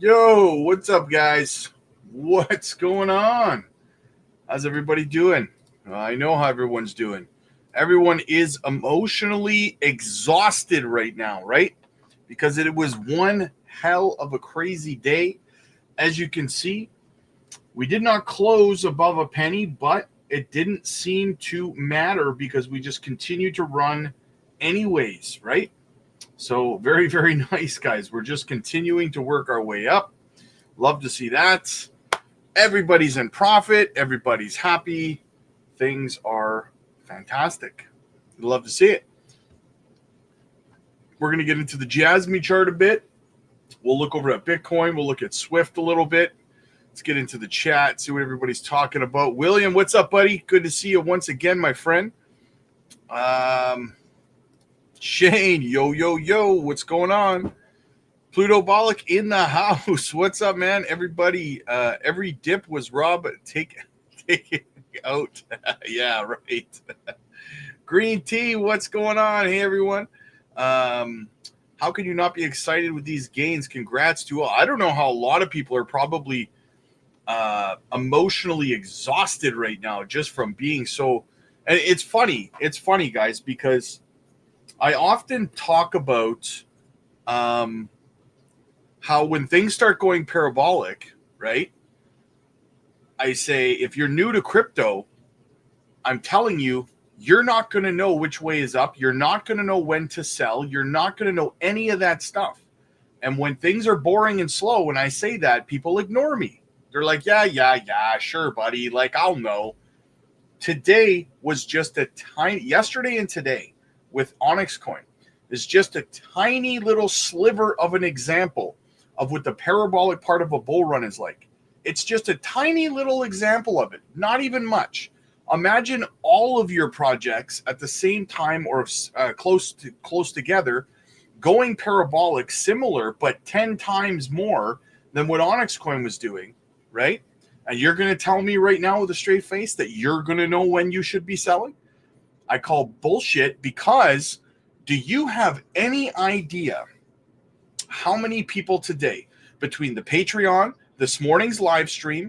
Yo, what's up, guys? What's going on? How's everybody doing? I know how everyone's doing. Everyone is emotionally exhausted right now, right? Because it was one hell of a crazy day. As you can see, we did not close above a penny, but it didn't seem to matter because we just continued to run anyways, right? So, very, very nice, guys. We're just continuing to work our way up. Love to see that. Everybody's in profit. Everybody's happy. Things are fantastic. Love to see it. We're going to get into the JASMY chart a bit. We'll look over at Bitcoin. We'll look at Swift a little bit. Let's get into the chat, see what everybody's talking about. William, what's up, buddy? Good to see you once again, my friend. Shane, yo, what's going on? Pluto Bollock in the house. What's up, man? Everybody, every dip was Rob. Take it out. Yeah, right. Green tea, what's going on? Hey, everyone. How can you not be excited with these gains? Congrats to all. I don't know how a lot of people are probably emotionally exhausted right now just from being so. And it's funny, guys, because I often talk about how when things start going parabolic, right? I say, if you're new to crypto, I'm telling you, you're not going to know which way is up. You're not going to know when to sell. You're not going to know any of that stuff. And when things are boring and slow, when I say that, people ignore me. They're like, yeah, sure, buddy. Like, I'll know. Today was just a tiny, yesterday and today with Onyx Coin is just a tiny little sliver of an example of what the parabolic part of a bull run is like. It's just a tiny little example of it, not even much. Imagine all of your projects at the same time or close together going parabolic, similar, but 10 times more than what Onyx Coin was doing, right? And you're going to tell me right now with a straight face that you're going to know when you should be selling? I call bullshit, because do you have any idea how many people today, between the Patreon, this morning's live stream,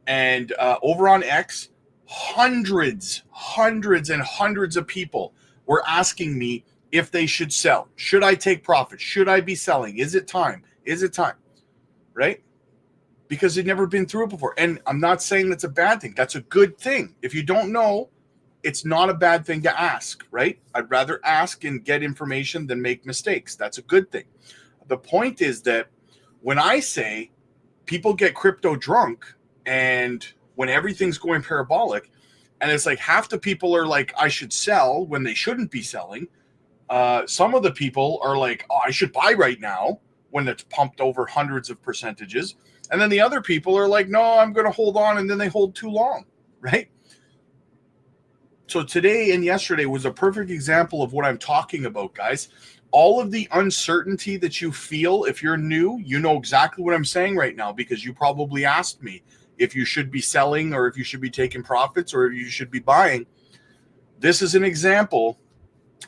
and over on X, hundreds and hundreds of people were asking me if they should sell. Should I take profit? Should I be selling? Is it time? Right? Because they've never been through it before. And I'm not saying that's a bad thing. That's a good thing. If you don't know, it's not a bad thing to ask, right? I'd rather ask and get information than make mistakes. That's a good thing. The point is that when I say people get crypto drunk, and when everything's going parabolic, and it's like half the people are like, I should sell when they shouldn't be selling. Some of the people are like, oh, I should buy right now when it's pumped over hundreds of percentages. And then the other people are like, no, I'm going to hold on. And then they hold too long, right? So today and yesterday was a perfect example of what I'm talking about, guys. All of the uncertainty that you feel, if you're new, you know exactly what I'm saying right now, because you probably asked me if you should be selling or if you should be taking profits or if you should be buying. This is an example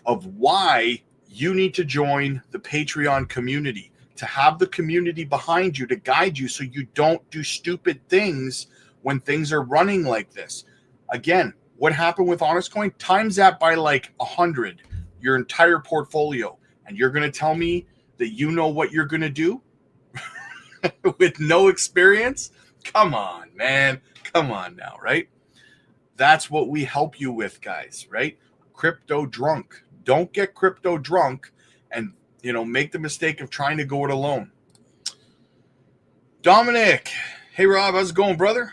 of why you need to join the Patreon community, to have the community behind you to guide you so you don't do stupid things when things are running like this. Again, what happened with Onyx Coin? Times that by like 100, your entire portfolio. And you're going to tell me that you know what you're going to do with no experience? Come on, man. Come on now, right? That's what we help you with, guys, right? Crypto drunk. Don't get crypto drunk and, make the mistake of trying to go it alone. Dominic. Hey, Rob. How's it going, brother?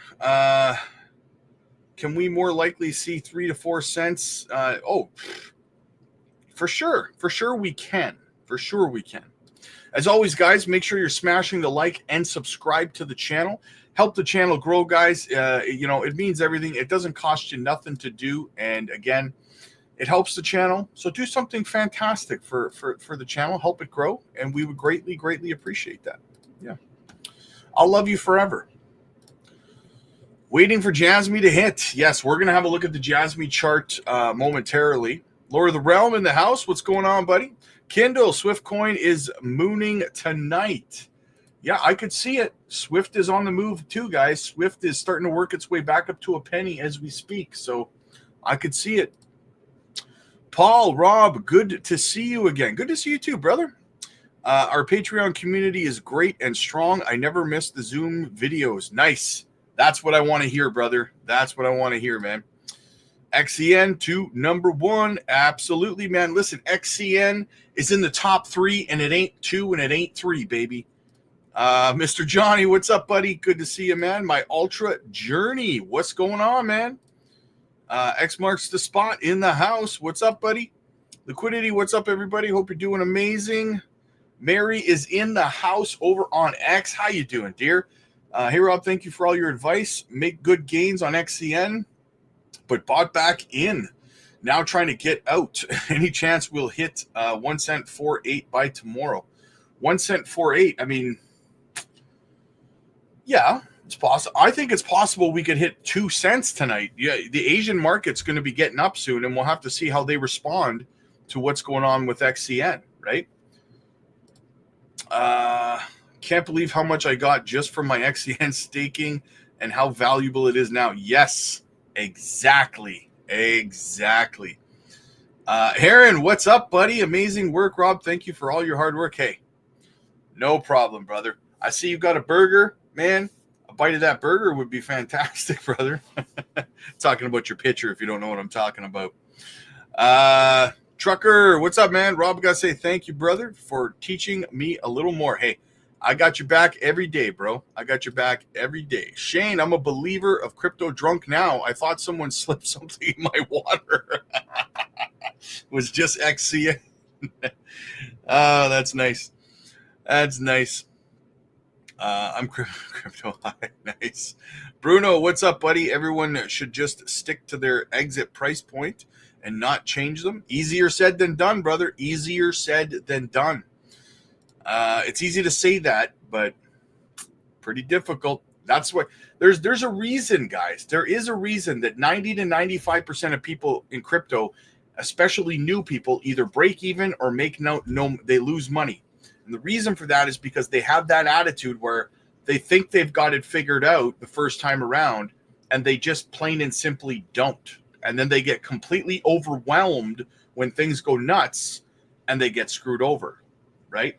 Can we more likely see 3 to 4 cents? For sure. For sure we can. As always, guys, make sure you're smashing the like and subscribe to the channel. Help the channel grow, guys. It means everything. It doesn't cost you nothing to do. And again, it helps the channel. So do something fantastic for the channel. Help it grow. And we would greatly, greatly appreciate that. Yeah. I'll love you forever. Waiting for JASMY to hit. Yes, we're going to have a look at the JASMY chart momentarily. Lord of the Realm in the house. What's going on, buddy? Kindle, Swift Coin is mooning tonight. Yeah, I could see it. Swift is on the move too, guys. Swift is starting to work its way back up to a penny as we speak. So I could see it. Paul, Rob, good to see you again. Good to see you too, brother. Our Patreon community is great and strong. I never miss the Zoom videos. Nice. That's what I want to hear, brother. That's what I want to hear, man. XCN to number 1. Absolutely, man. Listen, XCN is in the top 3, and it ain't 2 and it ain't 3, baby. Mr. Johnny, what's up, buddy? Good to see you, man. My Ultra Journey. What's going on, man? X marks the spot in the house. What's up, buddy? Liquidity, what's up, everybody? Hope you're doing amazing. Mary is in the house over on X. How you doing, dear? Hey, Rob, thank you for all your advice. Make good gains on XCN, but bought back in. Now trying to get out. Any chance we'll hit 1 cent 48 by tomorrow? 1 cent 48. I mean, yeah, it's possible. I think it's possible we could hit 2 cents tonight. Yeah, the Asian market's going to be getting up soon, and we'll have to see how they respond to what's going on with XCN, right? Can't believe how much I got just from my XCN staking and how valuable it is now. Yes, exactly. Heron, what's up, buddy? Amazing work, Rob. Thank you for all your hard work. Hey, no problem, brother. I see you've got a burger, man. A bite of that burger would be fantastic, brother. Talking about your picture if you don't know what I'm talking about. Trucker, what's up, man? Rob, got to say thank you, brother, for teaching me a little more. Hey, I got your back every day, bro. I got your back every day. Shane, I'm a believer of crypto drunk now. I thought someone slipped something in my water. It was just XCN. Oh, that's nice. That's nice. I'm crypto high. Nice. Bruno, what's up, buddy? Everyone should just stick to their exit price point and not change them. Easier said than done, brother. Easier said than done. It's easy to say that, but pretty difficult. That's what there's a reason, guys. There is a reason that 90 to 95% of people in crypto, especially new people, either break even or make no they lose money. And the reason for that is because they have that attitude where they think they've got it figured out the first time around, and they just plain and simply don't. And then they get completely overwhelmed when things go nuts and they get screwed over, right?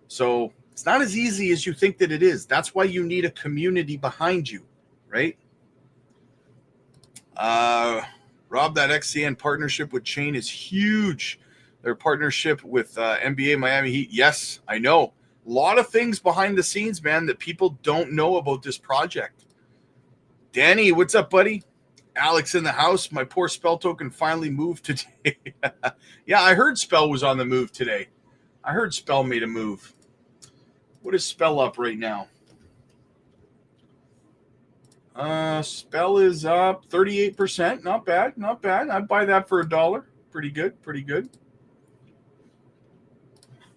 So it's not as easy as you think that it is. That's why you need a community behind you, right? Rob, that XCN partnership with Chain is huge. Their partnership with NBA Miami Heat. Yes, I know. A lot of things behind the scenes, man, that people don't know about this project. Danny, what's up, buddy? Alex in the house. My poor Spell token finally moved today. Yeah, I heard Spell was on the move today. I heard Spell made a move. What is Spell up right now? Spell is up 38%. Not bad, not bad. I'd buy that for $1. Pretty good, pretty good.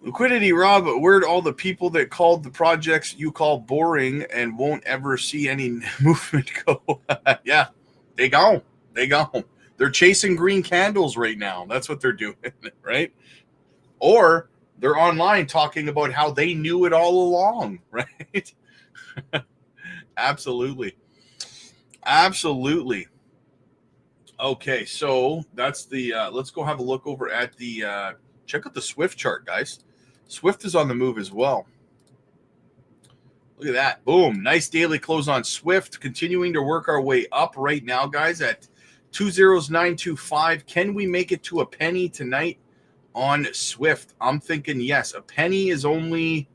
Liquidity, Rob, where'd all the people that called the projects you call boring and won't ever see any movement go? Yeah, they gone. They gone. They're chasing green candles right now. That's what they're doing, right? Or they're online talking about how they knew it all along, right? Absolutely. Absolutely. Okay, so that's the let's go have a look over at the check out the Swift chart, guys. Swift is on the move as well. Look at that. Boom. Nice daily close on Swift. Continuing to work our way up right now, guys, at 20925. Can we make it to a penny tonight on Swift? I'm thinking yes. A penny is only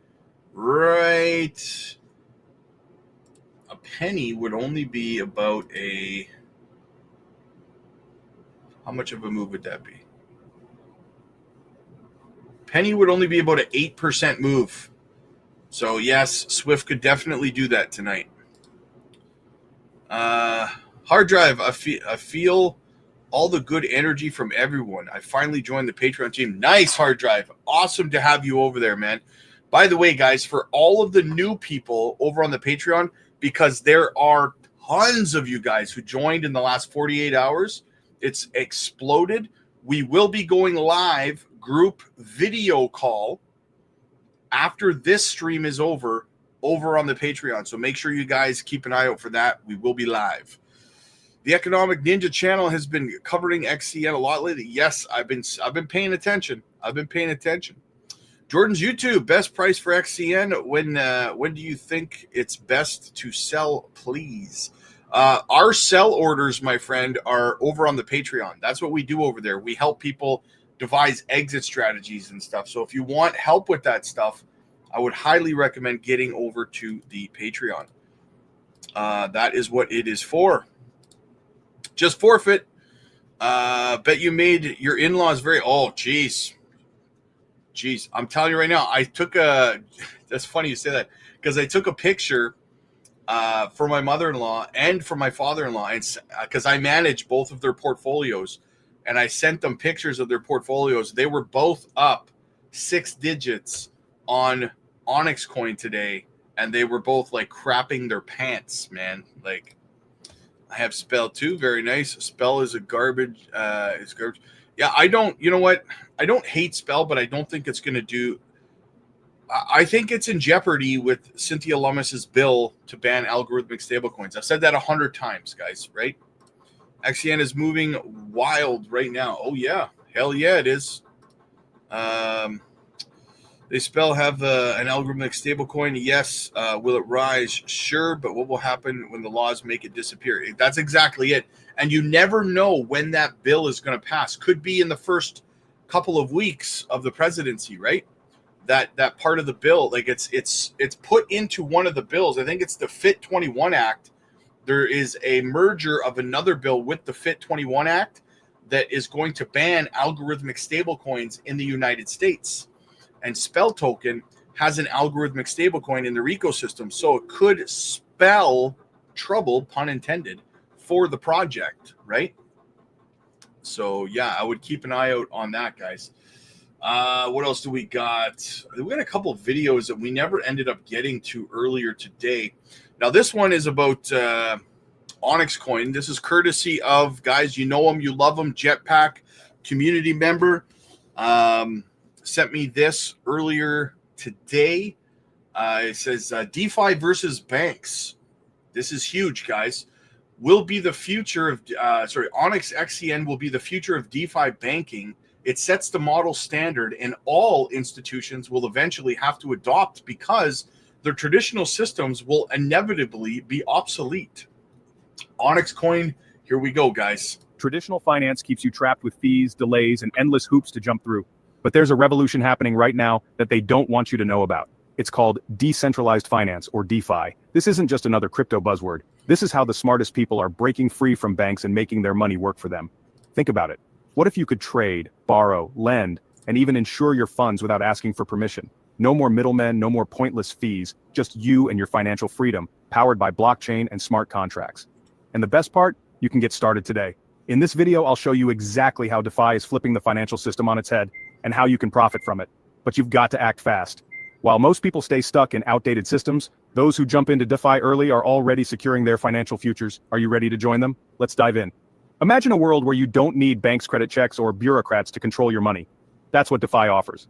right. A penny would only be about a. How much of a move would that be? Penny would only be about an 8% move. So, yes, Swift could definitely do that tonight. Hard drive, I feel all the good energy from everyone. I finally joined the Patreon team. Nice, hard drive. Awesome to have you over there, man. By the way, guys, for all of the new people over on the Patreon, because there are tons of you guys who joined in the last 48 hours, it's exploded. We will be going live group video call after this stream is over over on the Patreon. So make sure you guys keep an eye out for that. We will be live. The Economic Ninja channel has been covering XCN a lot lately. Yes, I've been paying attention. Jordan's YouTube, best price for XCN. When do you think it's best to sell, please? Our sell orders, my friend, are over on the Patreon. That's what we do over there. We help people devise exit strategies and stuff. So if you want help with that stuff, I would highly recommend getting over to the Patreon. That is what it is for. Just forfeit. Bet you made your in-laws very... Oh, geez. I'm telling you right now, that's funny you say that, because I took a picture for my mother-in-law and for my father-in-law, because I manage both of their portfolios, and I sent them pictures of their portfolios. They were both up 6 digits on Onyx Coin today, and they were both like crapping their pants, man. Like, I have Spell too, very nice. Spell is garbage. Yeah, you know what? I don't hate Spell, but I don't think it's going to do. I think it's in jeopardy with Cynthia Lummis's bill to ban algorithmic stablecoins. I've said that 100 times, guys, right? XCN is moving wild right now. Oh, yeah. Hell yeah, it is. They Spell have an algorithmic stablecoin. Yes. Will it rise? Sure. But what will happen when the laws make it disappear? That's exactly it. And you never know when that bill is going to pass. Could be in the first couple of weeks of the presidency, right? That part of the bill, like it's put into one of the bills. I think it's the FIT 21 Act. There is a merger of another bill with the FIT 21 Act that is going to ban algorithmic stablecoins in the United States. And Spell Token has an algorithmic stablecoin in their ecosystem. So it could spell trouble, pun intended, for the project, right? So, yeah, I would keep an eye out on that, guys. What else do we got? We got a couple of videos that we never ended up getting to earlier today. Now, this one is about Onyx Coin. This is courtesy of, guys, you know him, you love him, Jetpack community member. Sent me this earlier today. It says DeFi versus banks. This is huge, guys. Will be the future of Onyx XCN will be the future of DeFi banking. It sets the model standard, and all institutions will eventually have to adopt because their traditional systems will inevitably be obsolete. Onyx Coin, here we go, guys. Traditional finance keeps you trapped with fees, delays, and endless hoops to jump through. But there's a revolution happening right now that they don't want you to know about. It's called decentralized finance, or DeFi. This isn't just another crypto buzzword. This is how the smartest people are breaking free from banks and making their money work for them. Think about it. What if you could trade, borrow, lend, and even insure your funds without asking for permission? No more middlemen, no more pointless fees, just you and your financial freedom, powered by blockchain and smart contracts. And the best part? You can get started today. In this video, I'll show you exactly how DeFi is flipping the financial system on its head and how you can profit from it. But you've got to act fast. While most people stay stuck in outdated systems, those who jump into DeFi early are already securing their financial futures. Are you ready to join them? Let's dive in. Imagine a world where you don't need banks' credit checks or bureaucrats to control your money. That's what DeFi offers.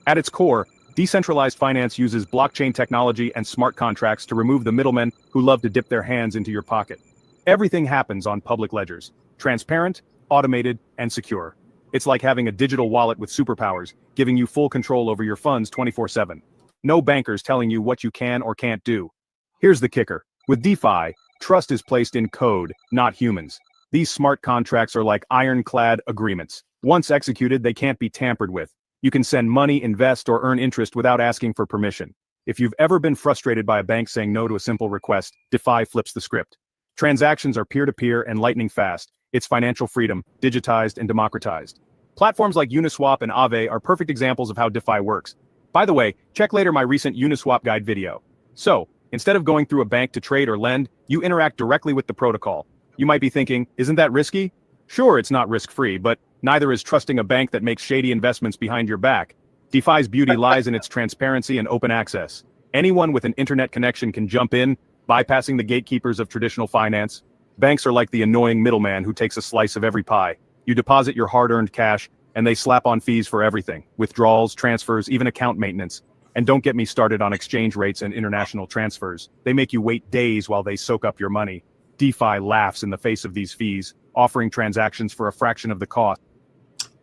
At its core, decentralized finance uses blockchain technology and smart contracts to remove the middlemen who love to dip their hands into your pocket. Everything happens on public ledgers, transparent, automated, and secure. It's like having a digital wallet with superpowers, giving you full control over your funds 24/7. No bankers telling you what you can or can't do. Here's the kicker. With DeFi, trust is placed in code, not humans. These smart contracts are like ironclad agreements. Once executed, they can't be tampered with. You can send money, invest, or earn interest without asking for permission. If you've ever been frustrated by a bank saying no to a simple request, DeFi flips the script. Transactions are peer-to-peer and lightning fast. It's financial freedom, digitized and democratized. Platforms like Uniswap and Aave are perfect examples of how DeFi works. By the way, check later my recent Uniswap guide video. So, instead of going through a bank to trade or lend, you interact directly with the protocol. You might be thinking, isn't that risky? Sure, it's not risk-free, but neither is trusting a bank that makes shady investments behind your back. DeFi's beauty lies in its transparency and open access. Anyone with an internet connection can jump in, bypassing the gatekeepers of traditional finance. Banks are like the annoying middleman who takes a slice of every pie. You deposit your hard-earned cash, and they slap on fees for everything. Withdrawals, transfers, even account maintenance. And don't get me started on exchange rates and international transfers. They make you wait days while they soak up your money. DeFi laughs in the face of these fees, offering transactions for a fraction of the cost.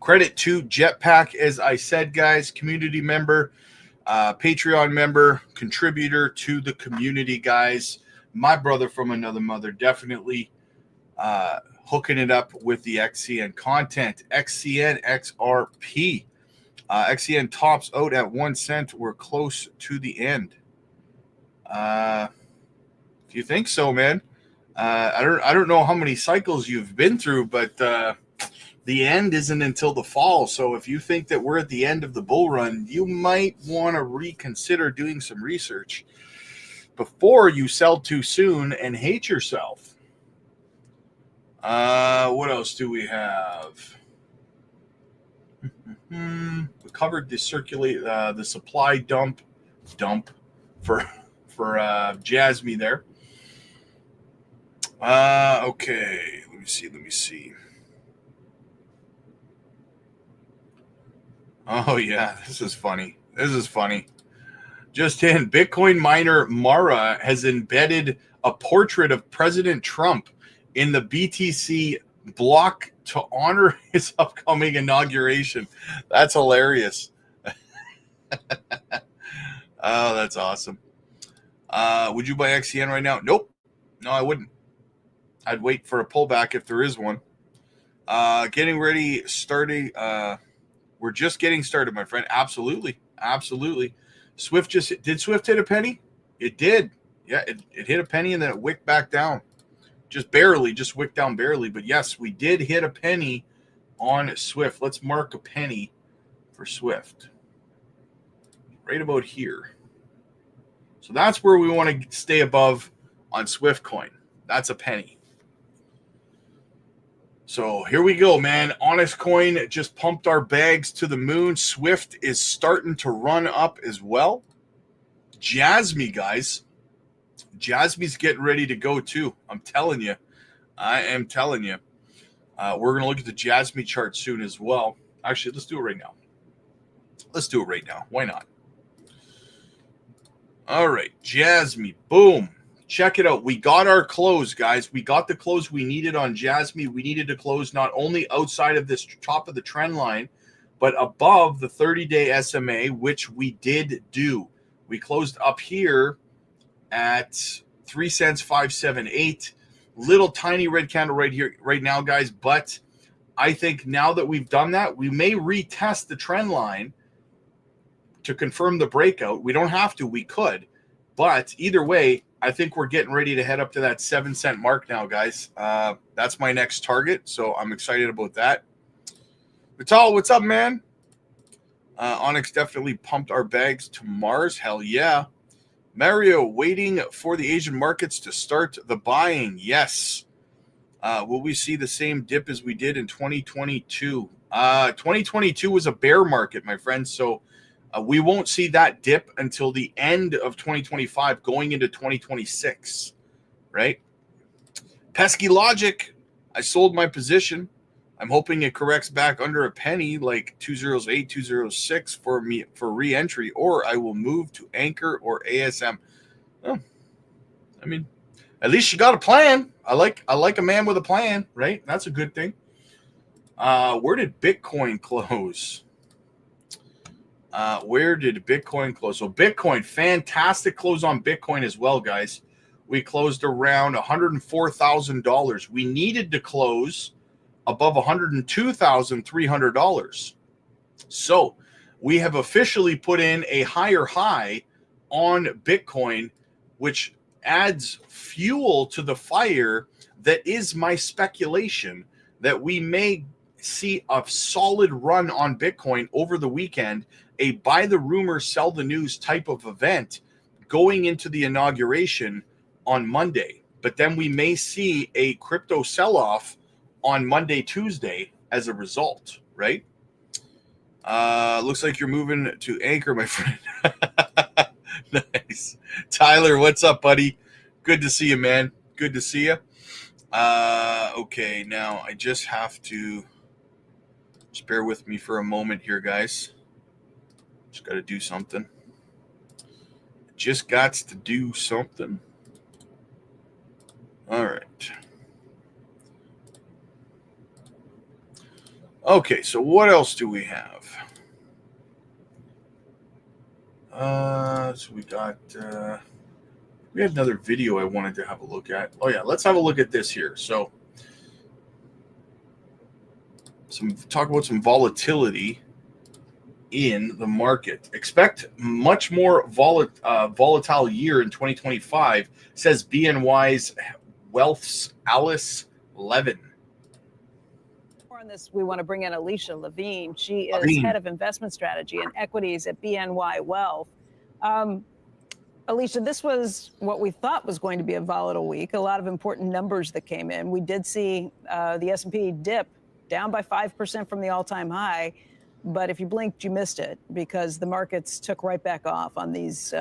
Credit to Jetpack, as I said, guys, community member, Patreon member, contributor to the community, guys. My brother from another mother, definitely hooking it up with the XCN content. XCN XRP. XCN tops out at 1 cent. We're close to the end. If you think so, man. I don't know how many cycles you've been through, but the end isn't until the fall. So if you think that we're at the end of the bull run, you might want to reconsider doing some research before you sell too soon and hate yourself. What else do we have? We covered the the supply dump for JASMY there. Okay, let me see. Oh yeah, this is funny. Just in, Bitcoin miner Mara has embedded a portrait of President Trump in the BTC block to honor his upcoming inauguration. That's hilarious. Oh, that's awesome. Would you buy XCN right now? Nope. No, I wouldn't. I'd wait for a pullback if there is one. Getting ready, starting. We're just getting started, my friend. Absolutely. Swift did Swift hit a penny? It did. Yeah, it hit a penny and then it wicked back down. Just wicked down barely. But yes, we did hit a penny on Swift. Let's mark a penny for Swift. Right about here. So that's where we want to stay above on Swift coin. That's a penny. So here we go, man. Honest Coin just pumped our bags to the moon. Swift is starting to run up as well. JASMY, guys. JASMY's getting ready to go too. I'm telling you. I am telling you. We're going to look at the JASMY chart soon as well. Actually, let's do it right now. Why not? All right. JASMY. Boom. Check it out. We got our close, guys. We got the close we needed on JASMY. We needed to close not only outside of this top of the trend line, but above the 30-day SMA, which we did do. We closed up here at 3 cents 578. Little tiny red candle right here, right now, guys. But I think now that we've done that, we may retest the trend line to confirm the breakout. We don't have to. We could. But either way, I think we're getting ready to head up to that 7 cent mark now, guys. That's my next target, so I'm excited about that. Vital, what's up, man? Onyx definitely pumped our bags to Mars. Hell yeah. Mario, waiting for the Asian markets to start the buying. Yes. Will we see the same dip as we did in 2022? 2022 was a bear market, my friends, so we won't see that dip until the end of 2025, going into 2026, right? Pesky logic. I sold my position. I'm hoping it corrects back under a penny, like 208, 206 for re-entry, or I will move to Anchor or ASM. Oh, I mean, at least you got a plan. I like a man with a plan, right? That's a good thing. Where did Bitcoin close? Where did Bitcoin close? So Bitcoin, fantastic close on Bitcoin as well, guys. We closed around $104,000. We needed to close above $102,300. So we have officially put in a higher high on Bitcoin, which adds fuel to the fire. That is my speculation that we may see a solid run on Bitcoin over the weekend, a buy the rumor, sell the news type of event going into the inauguration on Monday. But then we may see a crypto sell-off on Monday, Tuesday as a result, right? Looks like you're moving to Anchor, my friend. Nice. Tyler, what's up, buddy? Good to see you, man. Good to see you. Okay, now I just have to just bear with me for a moment here, guys. Just got to do something. just got to do something. All right. Okay, so what else do we have? So we got, we had another video I wanted to have a look at. Oh yeah, let's have a look at this here. So talk about some volatility in the market. Expect much more volatile year in 2025, says BNY's Wealth's Alice Levin. On this, we want to bring in Alicia Levine. She is head of investment strategy and equities at BNY Wealth. Alicia, this was what we thought was going to be a volatile week. A lot of important numbers that came in. We did see the S&P dip down by 5% from the all-time high. But if you blinked, you missed it because the markets took right back off on these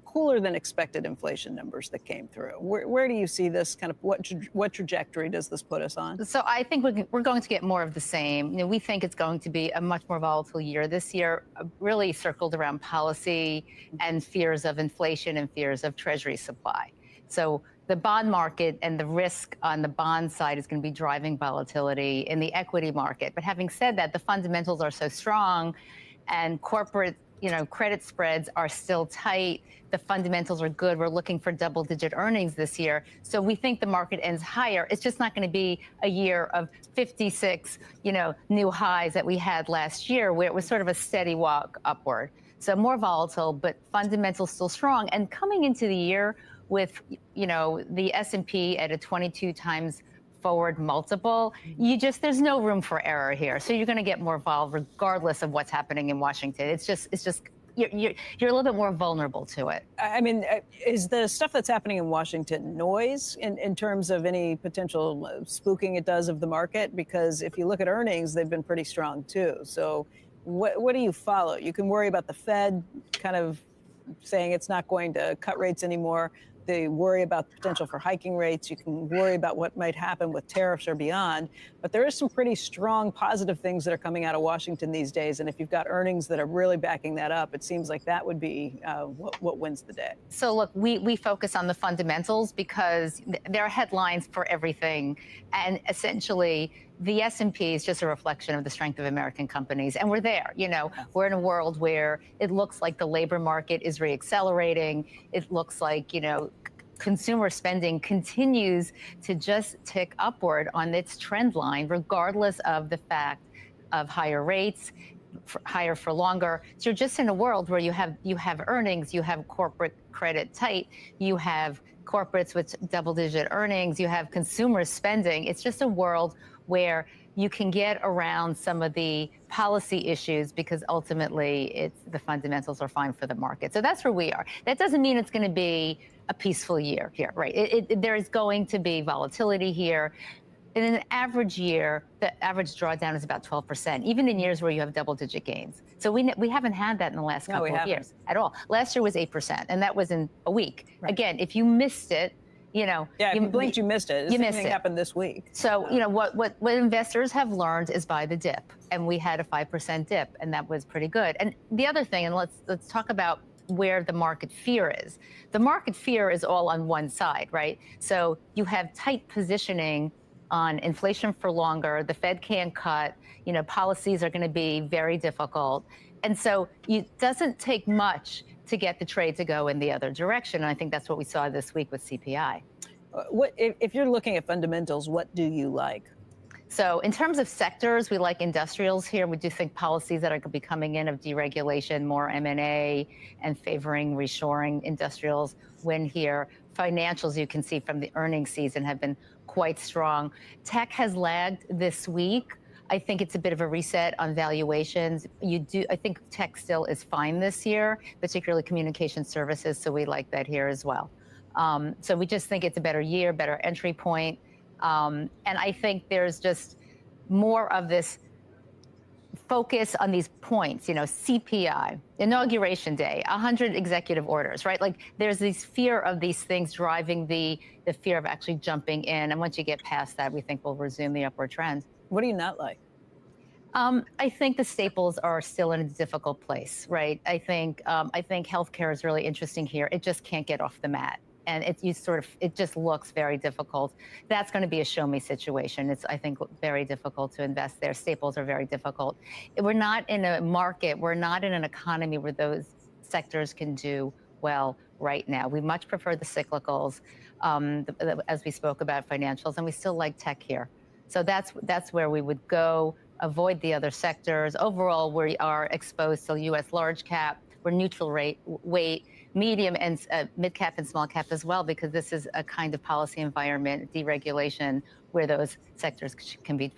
cooler than expected inflation numbers that came through. Where do you see this kind of, what trajectory does this put us on? So I think we're going to get more of the same. You know, we think it's going to be a much more volatile year this year, really circled around policy and fears of inflation and fears of treasury supply. So the bond market and the risk on the bond side is going to be driving volatility in the equity market. But having said that, the fundamentals are so strong and corporate, credit spreads are still tight. The fundamentals are good. We're looking for double-digit earnings this year. So we think the market ends higher. It's just not going to be a year of 56, new highs that we had last year, where it was sort of a steady walk upward. So more volatile, but fundamentals still strong. And coming into the year with, the S&P at a 22 times forward multiple, there's no room for error here. So you're going to get more vol regardless of what's happening in Washington. It's just you're a little bit more vulnerable to it. I mean, is the stuff that's happening in Washington noise in terms of any potential spooking it does of the market? Because if you look at earnings, they've been pretty strong too. So what do you follow? You can worry about the Fed kind of saying it's not going to cut rates anymore. They worry about the potential for hiking rates. You can worry about what might happen with tariffs or beyond. But there is some pretty strong positive things that are coming out of Washington these days. And if you've got earnings that are really backing that up, it seems like that would be what wins the day. So look, we focus on the fundamentals because there are headlines for everything. And essentially, the S&P is just a reflection of the strength of American companies. And we're there. We're in a world where it looks like the labor market is reaccelerating. It looks like, consumer spending continues to just tick upward on its trend line, regardless of the fact of higher rates, higher for longer. So you're just in a world where you have earnings, you have corporate credit tight, you have corporates with double-digit earnings, you have consumer spending. It's just a world where you can get around some of the policy issues because ultimately the fundamentals are fine for the market. So that's where we are. That doesn't mean it's going to be a peaceful year here, right? There is going to be volatility here. In an average year, the average drawdown is about 12%, even in years where you have double-digit gains. So we haven't had that in the last couple of years at all. Last year was 8%, and that was in a week. Right. Again, if you missed it, yeah, if you blinked, you missed it. You missed it. Happened this week. So, what investors have learned is buy the dip, and we had a 5% dip, and that was pretty good. And the other thing, and let's talk about where the market fear is. The market fear is all on one side, right? So you have tight positioning on inflation for longer. The Fed can't cut. Policies are going to be very difficult, and so it doesn't take much to get the trade to go in the other direction. And I think that's what we saw this week with CPI. If you're looking at fundamentals, what do you like? So in terms of sectors, we like industrials here. We do think policies that are going to be coming in of deregulation, more M&A, and favoring reshoring industrials win here. Financials, you can see from the earnings season, have been quite strong. Tech has lagged this week. I think it's a bit of a reset on valuations. I think tech still is fine this year, particularly communication services. So we like that here as well. So we just think it's a better year, better entry point. And I think there's just more of this focus on these points, CPI, Inauguration Day, 100 executive orders, right? Like there's this fear of these things driving the fear of actually jumping in. And once you get past that, we think we'll resume the upward trend. What do you not like? I think the staples are still in a difficult place, right? I think healthcare is really interesting here. It just can't get off the mat, and it just looks very difficult. That's going to be a show me situation. It's, I think, very difficult to invest there. Staples are very difficult. We're not in a market. We're not in an economy where those sectors can do well right now. We much prefer the cyclicals, as we spoke about financials, and we still like tech here. So that's where we would go. Avoid the other sectors. Overall, we are exposed to U.S. large cap. We're neutral weight, medium and mid cap and small cap as well, because this is a kind of policy environment, deregulation, where those sectors can do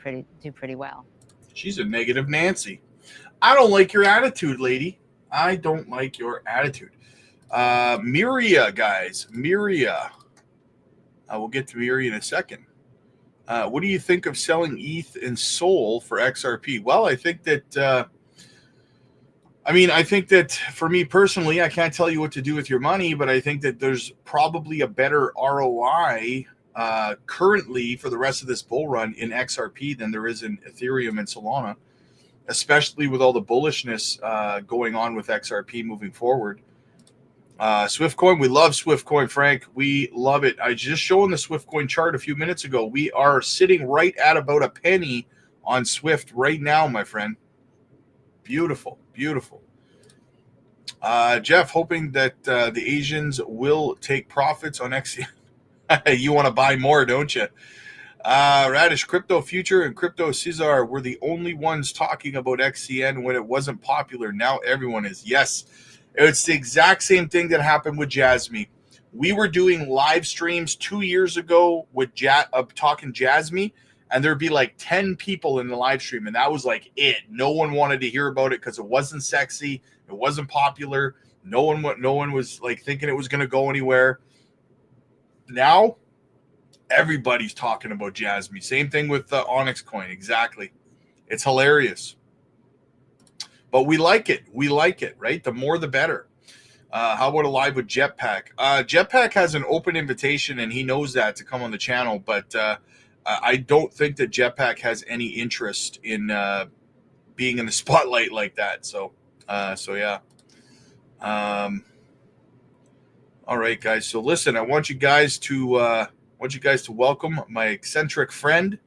pretty well. She's a negative Nancy. I don't like your attitude, lady. I don't like your attitude. Miria, guys. Miria. We'll get to Miria in a second. What do you think of selling ETH and SOL for XRP? Well, I think that, I think that for me personally, I can't tell you what to do with your money, but I think that there's probably a better ROI currently for the rest of this bull run in XRP than there is in Ethereum and Solana, especially with all the bullishness going on with XRP moving forward. Swiftcoin, we love Swiftcoin, Frank. We love it. I just showing the Swiftcoin chart a few minutes ago. We are sitting right at about a penny on Swift right now, my friend. Beautiful, beautiful. Jeff, hoping that the Asians will take profits on XCN. You want to buy more, don't you? Radish, Crypto Future and Crypto Caesar were the only ones talking about XCN when it wasn't popular. Now everyone is. Yes. It's the exact same thing that happened with JASMY. We were doing live streams 2 years ago with talking JASMY, and there'd be like 10 people in the live stream, and that was like it. No one wanted to hear about it because it wasn't sexy, it wasn't popular. No one was like thinking it was going to go anywhere. Now, everybody's talking about JASMY. Same thing with the Onyx coin. Exactly, it's hilarious. But we like it. We like it, right? The more, the better. How about a live with Jetpack? Jetpack has an open invitation, and he knows that, to come on the channel. But I don't think that Jetpack has any interest in being in the spotlight like that. So yeah. All right, guys. So listen, I want you guys to welcome my eccentric friend.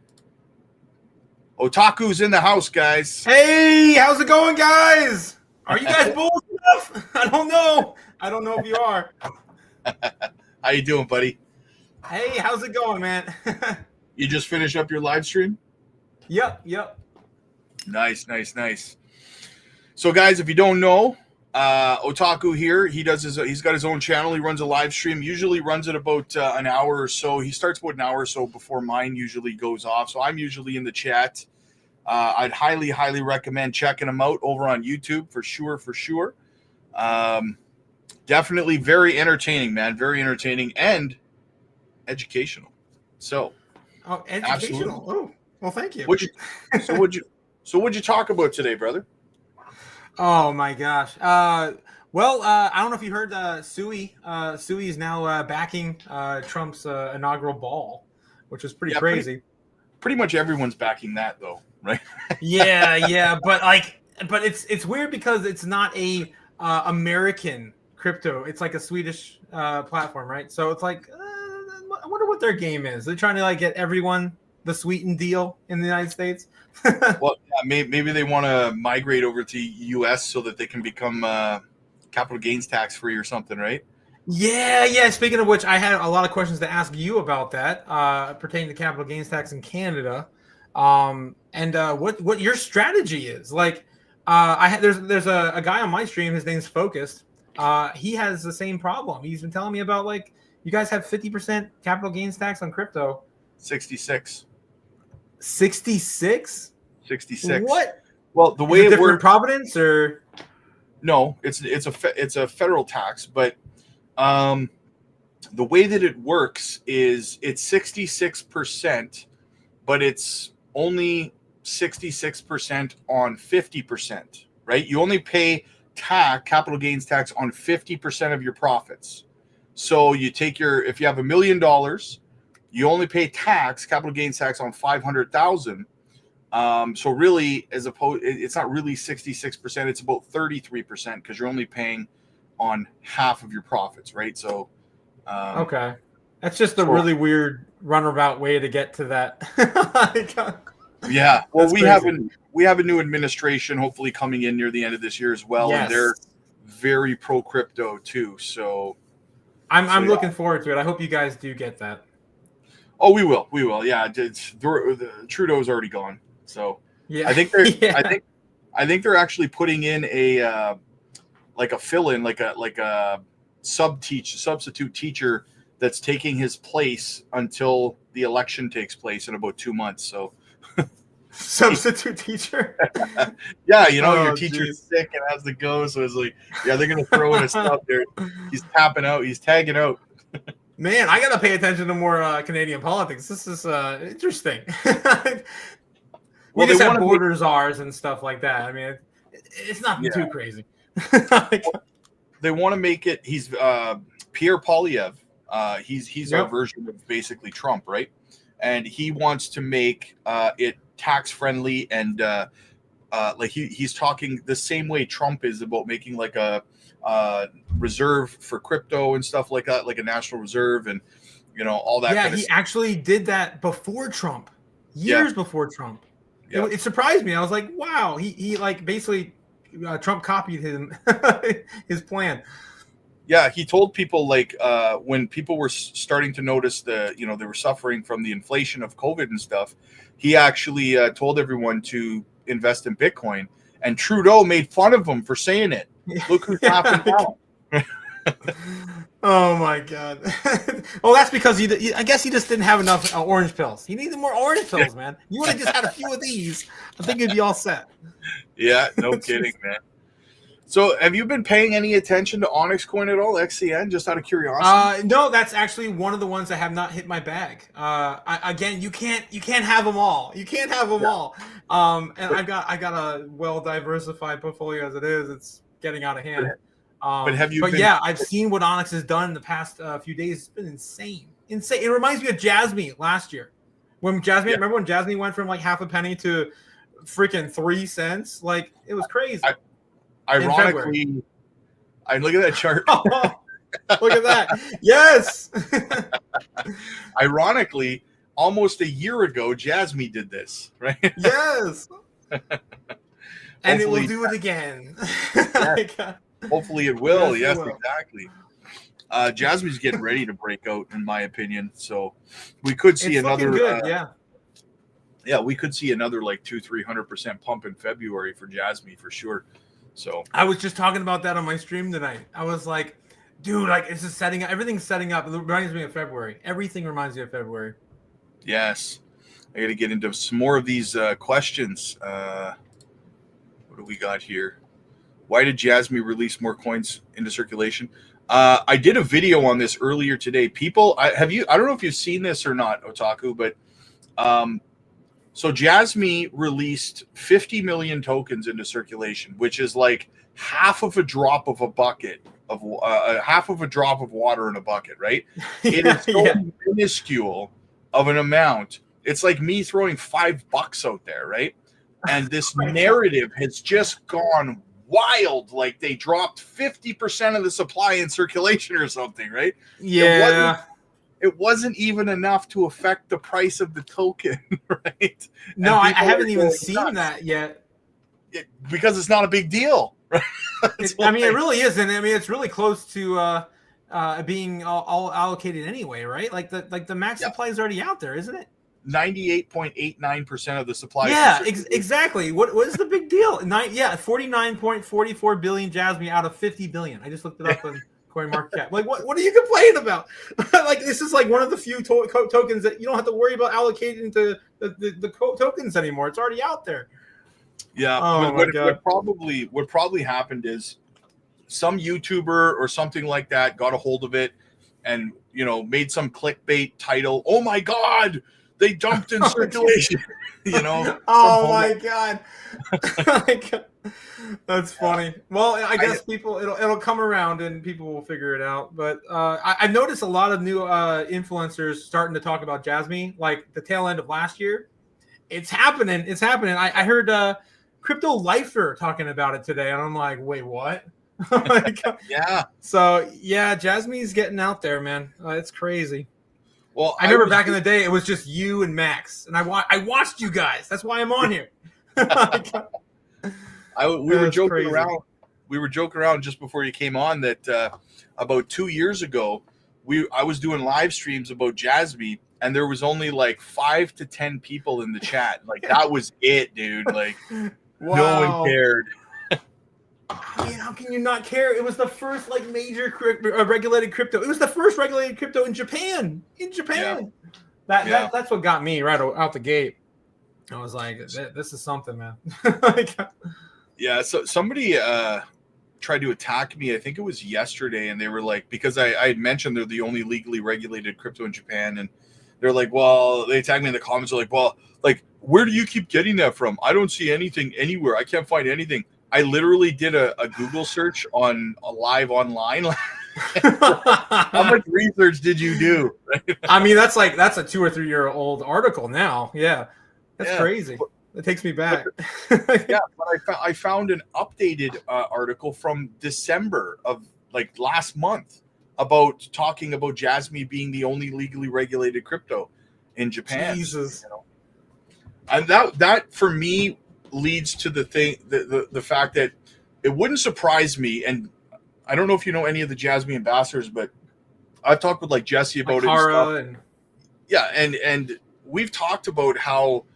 Otaku's in the house, guys. Hey, how's it going, guys? Are you guys bullish enough? I don't know. I don't know if you are. How you doing, buddy? Hey, how's it going, man? You just finished up your live stream? Yep. Nice. So, guys, if you don't know, Otaku here, he's got his own channel. He runs a live stream, usually runs it about an hour or so. He starts about an hour or so before mine usually goes off. So I'm usually in the chat. I'd highly recommend checking him out over on YouTube for sure. Definitely very entertaining, man. Very entertaining and educational. So, educational. Absolutely. Oh, well, thank you. What'd you talk about today, brother? Oh my gosh. I don't know if you heard Sui. Sui is now backing Trump's inaugural ball, which is pretty crazy. Pretty much everyone's backing that, though, right? yeah. But it's weird because it's not a American crypto. It's like a Swedish platform, right? So it's like I wonder what their game is. They're trying to like get everyone the sweetened deal in the United States. Well, yeah, maybe they want to migrate over to U.S. so that they can become capital gains tax free or something, right? Yeah. Speaking of which, I had a lot of questions to ask you about that pertaining to capital gains tax in Canada, and what your strategy is. Like, there's a guy on my stream. His name's Focused. He has the same problem. He's been telling me about, like, you guys have 50% capital gains tax on crypto. 66. 66? 66. What? Well, the way it works, Providence, or no, it's a federal tax, but the way that it works is it's 66%, but it's only 66% on 50%, right? You only pay capital gains tax on 50% of your profits. So you take if you have $1 million, you only pay capital gains tax on 500,000, So really, as opposed, it's not really 66%. It's about 33% because you're only paying on half of your profits, right? So, okay, that's just a really weird runabout way to get to that. Yeah, well, That's crazy. we have a new administration hopefully coming in near the end of this year as well, and they're very pro crypto too. So I'm looking forward to it. I hope you guys do get that. Oh, we will. Yeah, Trudeau's already gone. So yeah, I think they're I think they're actually putting in a like a fill-in, like a substitute teacher that's taking his place until the election takes place in about 2 months. So substitute teacher. Yeah, you know, your teacher's sick and has to go, so it's like, yeah, they're gonna throw in a sub there. He's tapping out, he's tagging out. Man, I gotta pay attention to more Canadian politics. This is interesting. We just have border czars and stuff like that. I mean, it's nothing too crazy. They want to make it. He's Pierre Poilievre. He's our version of basically Trump, right? And he wants to make it tax friendly and like he's talking the same way Trump is about making like a reserve for crypto and stuff like that, like a national reserve and all that. Yeah, kind of he actually did that before Trump, years before Trump. Yeah. It surprised me. I was like, wow, he like basically Trump copied him his plan. Yeah, he told people like when people were starting to notice they were suffering from the inflation of COVID and stuff, he actually told everyone to invest in Bitcoin, and Trudeau made fun of him for saying it. Look who's laughing now. Oh my God. Well, that's because I guess he just didn't have enough orange pills. He needed more orange pills, man. You would have just had a few of these. I think you'd be all set. Yeah, no kidding, man. So have you been paying any attention to Onyx Coin at all, XCN, just out of curiosity? No, that's actually one of the ones that have not hit my bag. Again, you can't have them all. You can't have them all. And I got a well diversified portfolio as it is. It's getting out of hand. But have you? Yeah, I've seen what Onyx has done in the past few days. It's been insane. It reminds me of Jasmy last year. When Jasmy, remember when Jasmy went from like half a penny to freaking 3 cents? Like it was crazy. Ironically, I look at that chart. Look at that. Yes. Ironically, almost a year ago, Jasmy did this, right? Yes. And it will do it again. Hopefully it will. Yes, exactly. Jasmy's getting ready to break out, in my opinion. So we could see another. Good, yeah, we could see another like 200-300% pump in February for Jasmy for sure. So I was just talking about that on my stream tonight. I was like, dude, like it's just setting up. Everything's setting up. It reminds me of February. Everything reminds me of February. Yes. I got to get into some more of these questions. What do we got here? Why did Jasmy release more coins into circulation? I did a video on this earlier today. People, I don't know if you've seen this or not, Otaku, but so Jasmy released 50 million tokens into circulation, which is like half of a drop of a bucket of half of a drop of water in a bucket, right? It is so minuscule of an amount. It's like me throwing $5 out there, right? And this narrative has just gone wild. Like they dropped 50% of the supply in circulation or something, right? Yeah. It wasn't even enough to affect the price of the token, right? No, I haven't even seen that yet. Because it's not a big deal, right? I mean, it really isn't. I mean, it's really close to being all allocated anyway, right? Like the max supply is already out there, isn't it? 98.89% of the supply. Yeah, exactly. What is the big deal? 49.44 billion Jasmy out of 50 billion. I just looked it up on CoinMarketCap. Like, what are you complaining about? Like, this is like one of the few tokens that you don't have to worry about allocating to the tokens anymore. It's already out there. Yeah. Oh my God. What probably happened is some YouTuber or something like that got a hold of it and made some clickbait title. Oh my God, they dumped in circulation. Oh my God. That's funny. Well, I guess it'll come around and people will figure it out. But I've noticed a lot of new influencers starting to talk about Jasmy, like the tail end of last year. It's happening. It's happening. I heard Crypto Lifer talking about it today, and I'm like, wait, what? Like, Yeah. So yeah, Jasmy's getting out there, man. It's crazy. Well, I remember back in the day, it was just you and Max, and I watched you guys. That's why I'm on here. we were joking crazy. around. We were joking around just before you came on that about 2 years ago, I was doing live streams about Jasmy, and there was only like 5 to 10 people in the chat. Like that was it, dude. Like no one cared. I mean, how can you not care? It was the first like major regulated crypto. It was the first regulated crypto in Japan. That's what got me right out the gate. I was like, this is something, man. Yeah. So somebody tried to attack me. I think it was yesterday, and they were like, because I had mentioned they're the only legally regulated crypto in Japan, and they're like, well, they tagged me in the comments. They're like, well, like, where do you keep getting that from? I don't see anything anywhere. I can't find anything. I literally did a Google search on a live online. How much research did you do? I mean, that's a 2 or 3 year old article now. Yeah, that's crazy. It takes me back. Yeah, but I found an updated article from December of like last month about talking about Jasmy being the only legally regulated crypto in Japan. Jesus. You know? And that for me leads to the fact that it wouldn't surprise me, and I don't know if you know any of the Jasmy ambassadors, but I've talked with like Jesse about it. Yeah, and we've talked about how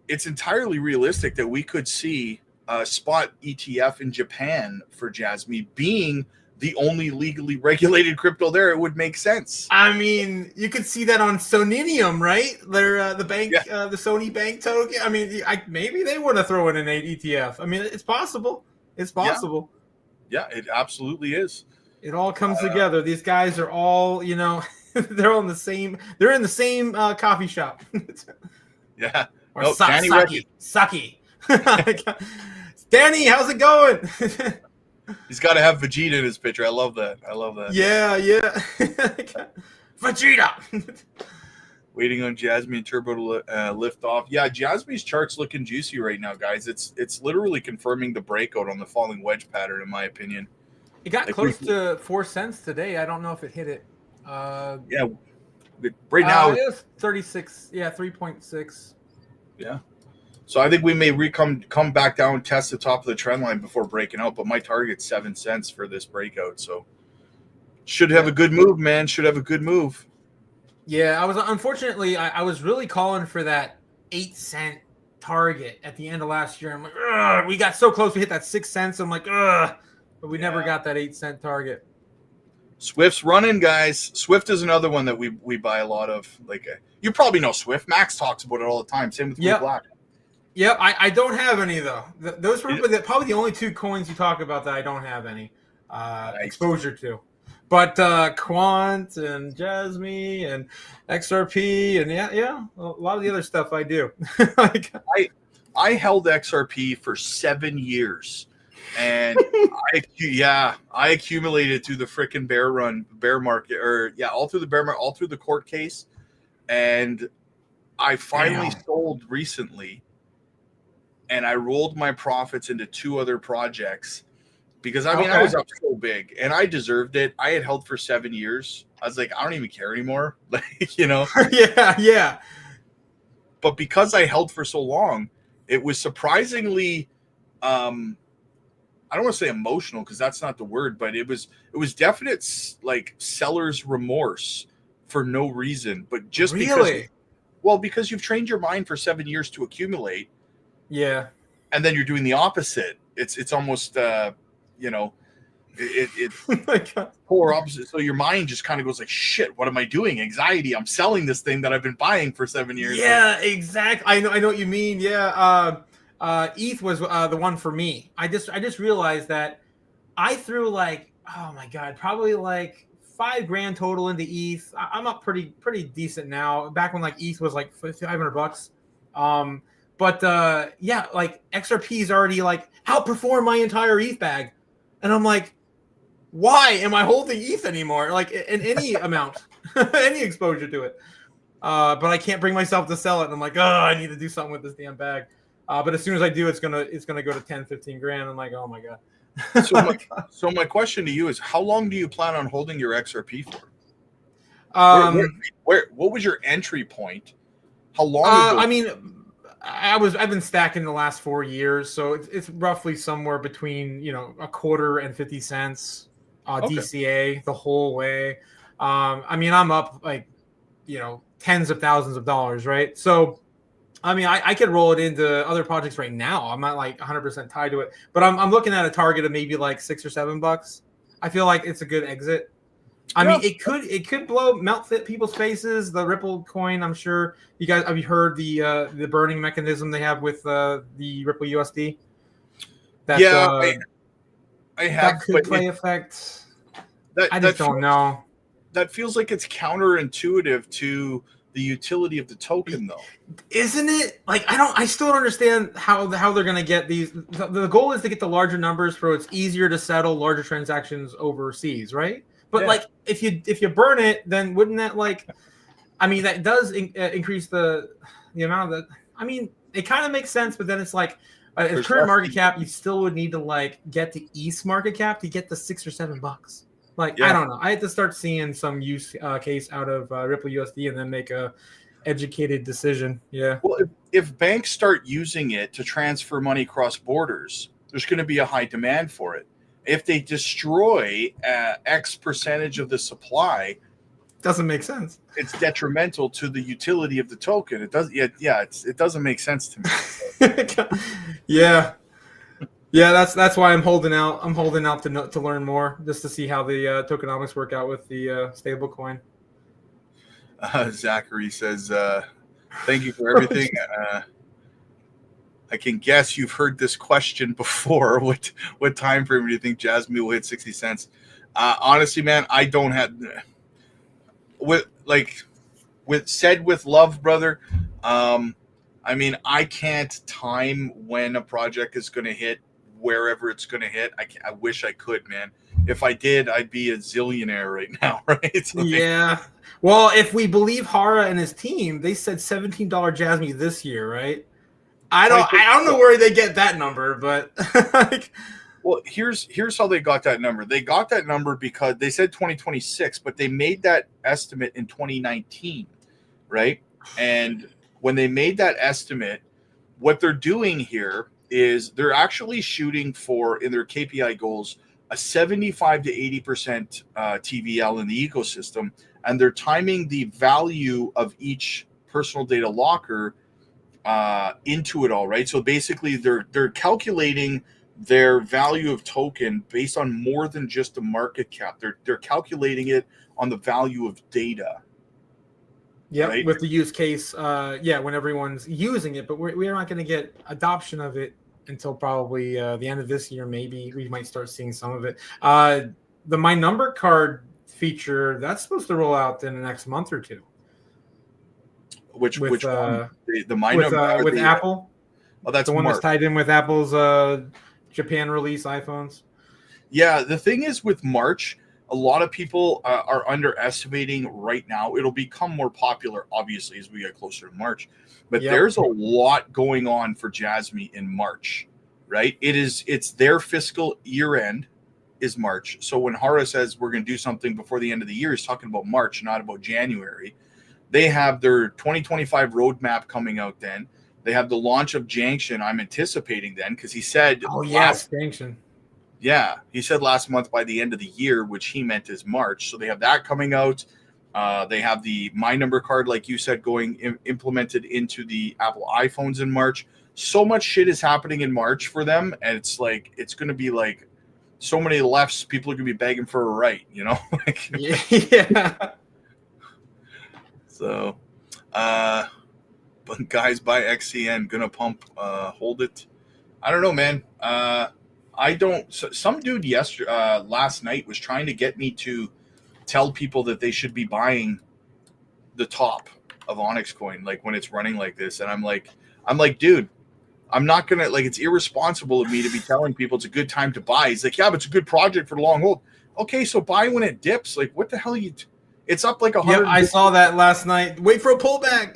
it's entirely realistic that we could see a spot ETF in Japan for Jasmy being the only legally regulated crypto there. It would make sense. I mean, you could see that on Soninium, right? They're the bank, the Sony bank token. I mean, maybe they want to throw in an ETF. I mean, it's possible. It's possible. Yeah, it absolutely is. It all comes together. These guys are all, they're all in the same. They're in the same coffee shop. Yeah. Or Saki. Danny, how's it going? He's got to have Vegeta in his picture. I love that. Yeah. Vegeta. Waiting on Jasmy and Turbo to lift off. Yeah, Jasmy's chart's looking juicy right now, guys. It's literally confirming the breakout on the falling wedge pattern, in my opinion. It got close to 4 cents today. I don't know if it hit it. Yeah, right now it is 36. Yeah, 3.6. Yeah. So I think we may come back down and test the top of the trend line before breaking out, but my target's 7 cents for this breakout. So should have a good move, man. Should have a good move. Yeah, unfortunately I was really calling for that 8 cent target at the end of last year. I'm like, ugh, we got so close. We hit that 6 cents. I'm like, ugh, but we never got that 8 cent target. Swift's running, guys. Swift is another one that we buy a lot of. Like you probably know Swift. Max talks about it all the time. Same with Blue Black. Yep, I don't have any though. Those were probably the only 2 coins you talk about that I don't have any exposure to. But Quant and Jasmy and XRP and yeah, a lot of the other stuff I do. I held XRP for 7 years, and I accumulated through the freaking bear market, all through the bear market, all through the court case, and I finally sold recently. And I rolled my profits into 2 other projects because I was up so big and I deserved it. I had held for 7 years. I was like, I don't even care anymore. Yeah. But because I held for so long, it was surprisingly, I don't want to say emotional because that's not the word, but it was definite like seller's remorse for no reason, but just because you've trained your mind for 7 years to accumulate. Yeah, and then you're doing the opposite. It's almost it's polar opposite. So your mind just kind of goes like, shit, what am I doing? Anxiety. I'm selling this thing that I've been buying for 7 years. Yeah, exactly. I know what you mean. Yeah, ETH was the one for me. I just realized that I threw like, oh my god, probably like $5,000 total into ETH. I'm up pretty decent now. Back when like ETH was like $500. But like XRP's already like outperformed my entire ETH bag. And I'm like, why am I holding ETH anymore? Like in any amount, any exposure to it. but I can't bring myself to sell it. And I'm like, oh, I need to do something with this damn bag. But as soon as I do, it's gonna go to 10, 15 grand. I'm like, oh my god. So my question to you is, how long do you plan on holding your XRP for? What was your entry point? How long ago? I mean, I've been stacking the last 4 years, so it's roughly somewhere between, you know, a quarter and 50 cents DCA the whole way. I mean, I'm up like, you know, tens of thousands of dollars, right? So I mean, I could roll it into other projects right now. I'm not like 100% tied to it, but I'm looking at a target of maybe like $6 or $7. I feel like it's a good exit. I mean, it could melt people's faces. The Ripple coin, I'm sure you guys have you heard the burning mechanism they have with the Ripple USD. That, I have. That could play effect. I just don't know. That feels like it's counterintuitive to the utility of the token, though, isn't it? Like, I still don't understand how they're going to get these. The goal is to get the larger numbers, so it's easier to settle larger transactions overseas, right? But like, if you burn it, then wouldn't that, like, I mean, that does increase the amount of the. I mean, it kind of makes sense, but then it's like, at current market cap, you still would need to like get to ETH market cap to get the $6 or $7. Like, I don't know. I had to start seeing some use case out of Ripple USD and then make a educated decision. Yeah. Well, if banks start using it to transfer money across borders, there's going to be a high demand for it. If they destroy X percentage of the supply, doesn't make sense. It's detrimental to the utility of the token. It does. It doesn't make sense to me. Yeah. Yeah, that's why I'm holding out. I'm holding out to learn more, just to see how the tokenomics work out with the stable coin. Zachary says, "Thank you for everything." I can guess you've heard this question before. What time frame do you think Jasmy will hit 60 cents? Honestly, man, I don't have with love, brother. I mean, I can't time when a project is going to hit wherever it's going to hit. I wish I could, man. If I did, I'd be a zillionaire right now, right? Yeah. Well, if we believe Hara and his team, they said $17 Jasmy this year, right? I don't know where they get that number, but like, well, here's how they got that number. They got that number because they said 2026, but they made that estimate in 2019, right? And when they made that estimate, what they're doing here is they're actually shooting for, in their KPI goals, a 75 to 80% TVL in the ecosystem, and they're timing the value of each personal data locker into it all, right? So basically, they're calculating their value of token based on more than just the market cap. They're calculating it on the value of data. Yeah, right? With the use case, when everyone's using it, but we're not going to get adoption of it until probably the end of this year. Maybe we might start seeing some of it. The My Number card feature, that's supposed to roll out in the next month or two. Which one? The My Number with Apple. Oh, that's the one March. That's tied in with Apple's Japan release iPhones. Yeah, the thing is with March, a lot of people are underestimating right now. It'll become more popular, obviously, as we get closer to March. But there's a lot going on for Jasmy in March, right? It's their fiscal year end is March. So when Hara says we're going to do something before the end of the year, he's talking about March, not about January. They have their 2025 roadmap coming out then. They have the launch of Junction. I'm anticipating then because he said, "Oh yes, Junction." Yeah, he said last month by the end of the year, which he meant is March. So they have that coming out. They have the My Number card, like you said, going implemented into the Apple iPhones in March. So much shit is happening in March for them, and it's like it's going to be like so many lefts. People are going to be begging for a right, you know? Yeah. So, but guys, buy XCN, gonna pump, hold it. I don't know, man. I don't. Some dude last night was trying to get me to tell people that they should be buying the top of Onyx coin, like when it's running like this. And I'm like, dude, I'm not gonna, like, it's irresponsible of me to be telling people it's a good time to buy. He's like, yeah, but it's a good project for the long hold. Okay, so buy when it dips. Like, what the hell It's up like 100. Yep, I saw that last night. Wait for a pullback.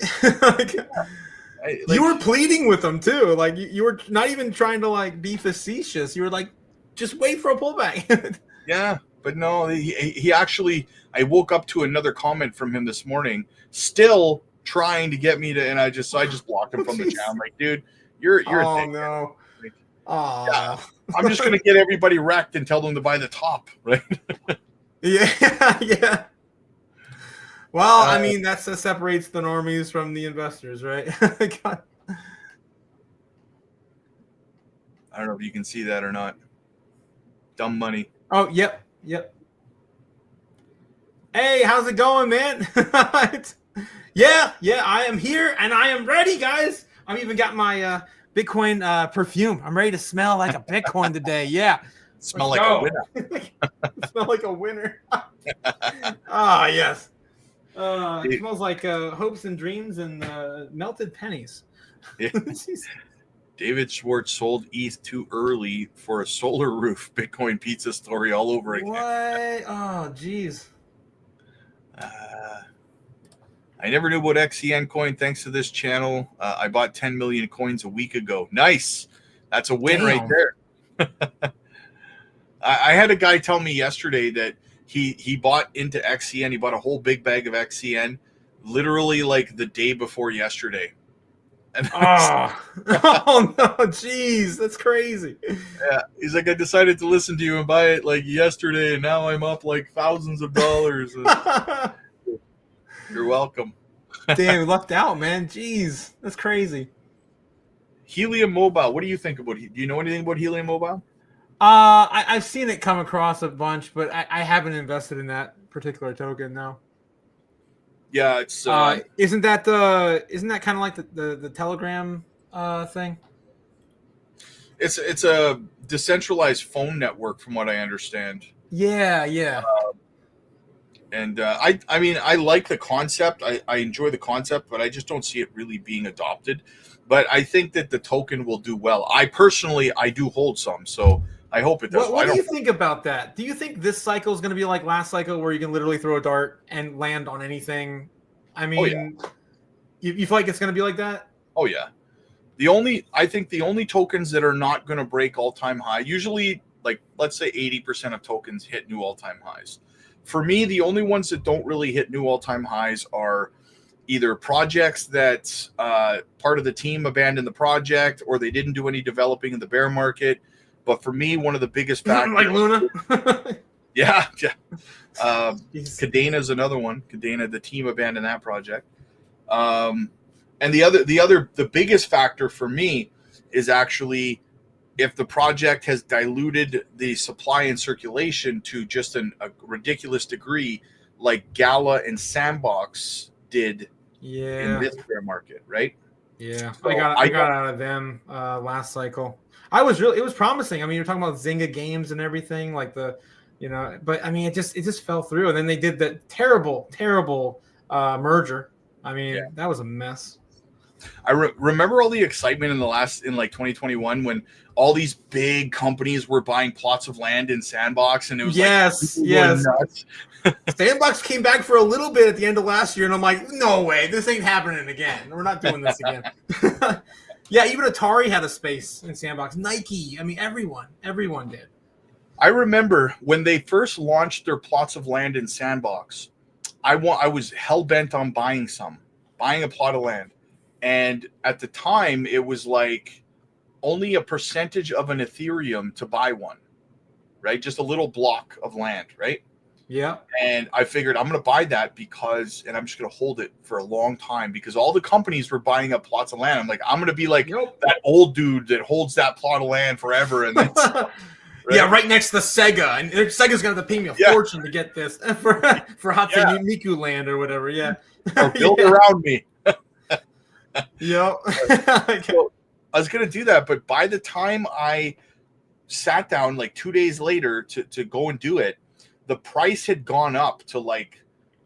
You were pleading with them too. Like you were not even trying to like be facetious. You were like, just wait for a pullback. Yeah, but no, he actually. I woke up to another comment from him this morning, still trying to get me to, and I just blocked him from the channel. I'm like, dude, you're oh no. Like, Oh, yeah, I'm just gonna get everybody wrecked and tell them to buy the top, right? Yeah, yeah. Well, I mean, that separates the normies from the investors, right? I don't know if you can see that or not. Dumb money. Oh, yep. Hey, how's it going, man? Yeah, I am here and I am ready, guys. I've even got my Bitcoin perfume. I'm ready to smell like a Bitcoin today. Yeah. Smell like a winner. Smell like a winner. Ah, yes. It smells like hopes and dreams and melted pennies. Yeah. David Schwartz sold ETH too early for a solar roof. Bitcoin pizza story all over again. What? Oh, geez. I never knew about XCN coin thanks to this channel. I bought 10 million coins a week ago. Nice. That's a win right there. I had a guy tell me yesterday that he bought into XCN. He bought a whole big bag of XCN literally like the day before yesterday. And oh no, jeez, that's crazy. Yeah, he's like, I decided to listen to you and buy it like yesterday, and now I'm up like thousands of dollars. You're welcome. Damn, lucked out, man. Jeez, that's crazy. Helium Mobile. What do you think about? Do you know anything about Helium Mobile? I've seen it come across a bunch, but I haven't invested in that particular token. No. Yeah, it's isn't that kind of like the Telegram thing? It's a decentralized phone network, from what I understand. Yeah. And I mean, I like the concept. I enjoy the concept, but I just don't see it really being adopted. But I think that the token will do well. I do hold some, so I hope it does. What do you think about that? Do you think this cycle is going to be like last cycle, where you can literally throw a dart and land on anything? I mean, you feel like it's going to be like that? Oh yeah. I think the only tokens that are not going to break all-time high, usually like let's say 80% of tokens hit new all-time highs. For me, the only ones that don't really hit new all-time highs are either projects that part of the team abandoned the project, or they didn't do any developing in the bear market. But for me, one of the biggest factors, like Luna. yeah. Cadena is another one. Cadena, the team abandoned that project. And the biggest factor for me is actually if the project has diluted the supply and circulation to just a ridiculous degree, like Gala and Sandbox did in this bear market, right? Yeah, so I got out of them last cycle. It was promising. I mean, you're talking about Zynga Games and everything, like but I mean, it just fell through, and then they did that terrible merger. I mean, that was a mess. I remember all the excitement in like 2021 when all these big companies were buying plots of land in Sandbox, and it was yes. Nuts. Sandbox came back for a little bit at the end of last year, and I'm like, no way, this ain't happening again. We're not doing this again. Yeah, even Atari had a space in Sandbox. Nike, I mean, everyone did. I remember when they first launched their plots of land in Sandbox, I was hell-bent on buying a plot of land. And at the time, it was like only a percentage of an Ethereum to buy one, right? Just a little block of land, right? Yeah. And I figured I'm going to buy that and I'm just going to hold it for a long time because all the companies were buying up plots of land. I'm like, I'm going to be like that old dude that holds that plot of land forever. And that's, right? Yeah, right next to Sega. And Sega's going to have to pay me a fortune to get this for Hatsune Miku land or whatever. Yeah. Or build around me. Yep. So I was going to do that. But by the time I sat down like 2 days later to go and do it, the price had gone up to like,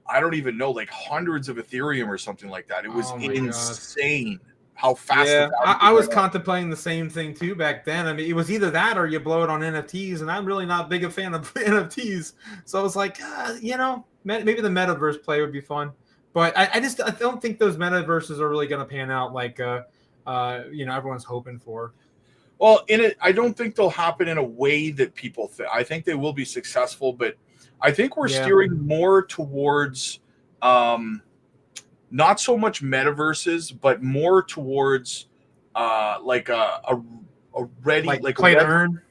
I don't even know, like hundreds of Ethereum or something like that. It was insane how fast. Yeah, I was contemplating the same thing too back then. I mean, it was either that or you blow it on NFTs, and I'm really not big a fan of NFTs. So I was like, maybe the metaverse play would be fun, but I don't think those metaverses are really going to pan out like everyone's hoping for. Well, I don't think they'll happen in a way that people think. I think they will be successful, but I think we're steering more towards not so much metaverses, but more towards like a ready like play to earn.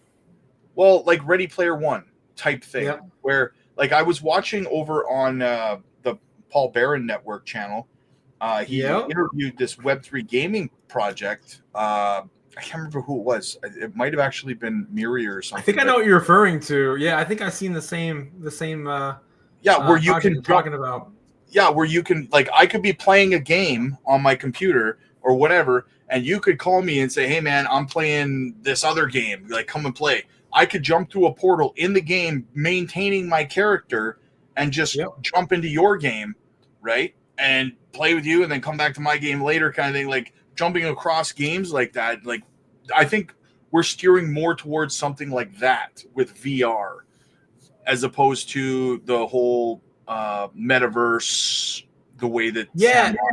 Well, like Ready Player One type thing, where like I was watching over on the Paul Barron Network channel. He interviewed this Web3 gaming project. I can't remember who it was. It might have actually been Miri or something. I think I know what you're referring to. Yeah, I think I've seen the same. Where you can talking about. Yeah, where you can like I could be playing a game on my computer or whatever, and you could call me and say, "Hey, man, I'm playing this other game. Like, come and play." I could jump through a portal in the game, maintaining my character, and just jump into your game, right? And play with you, and then come back to my game later, kind of thing. Like jumping across games like that. Like, I think we're steering more towards something like that with VR, as opposed to the whole metaverse, the way that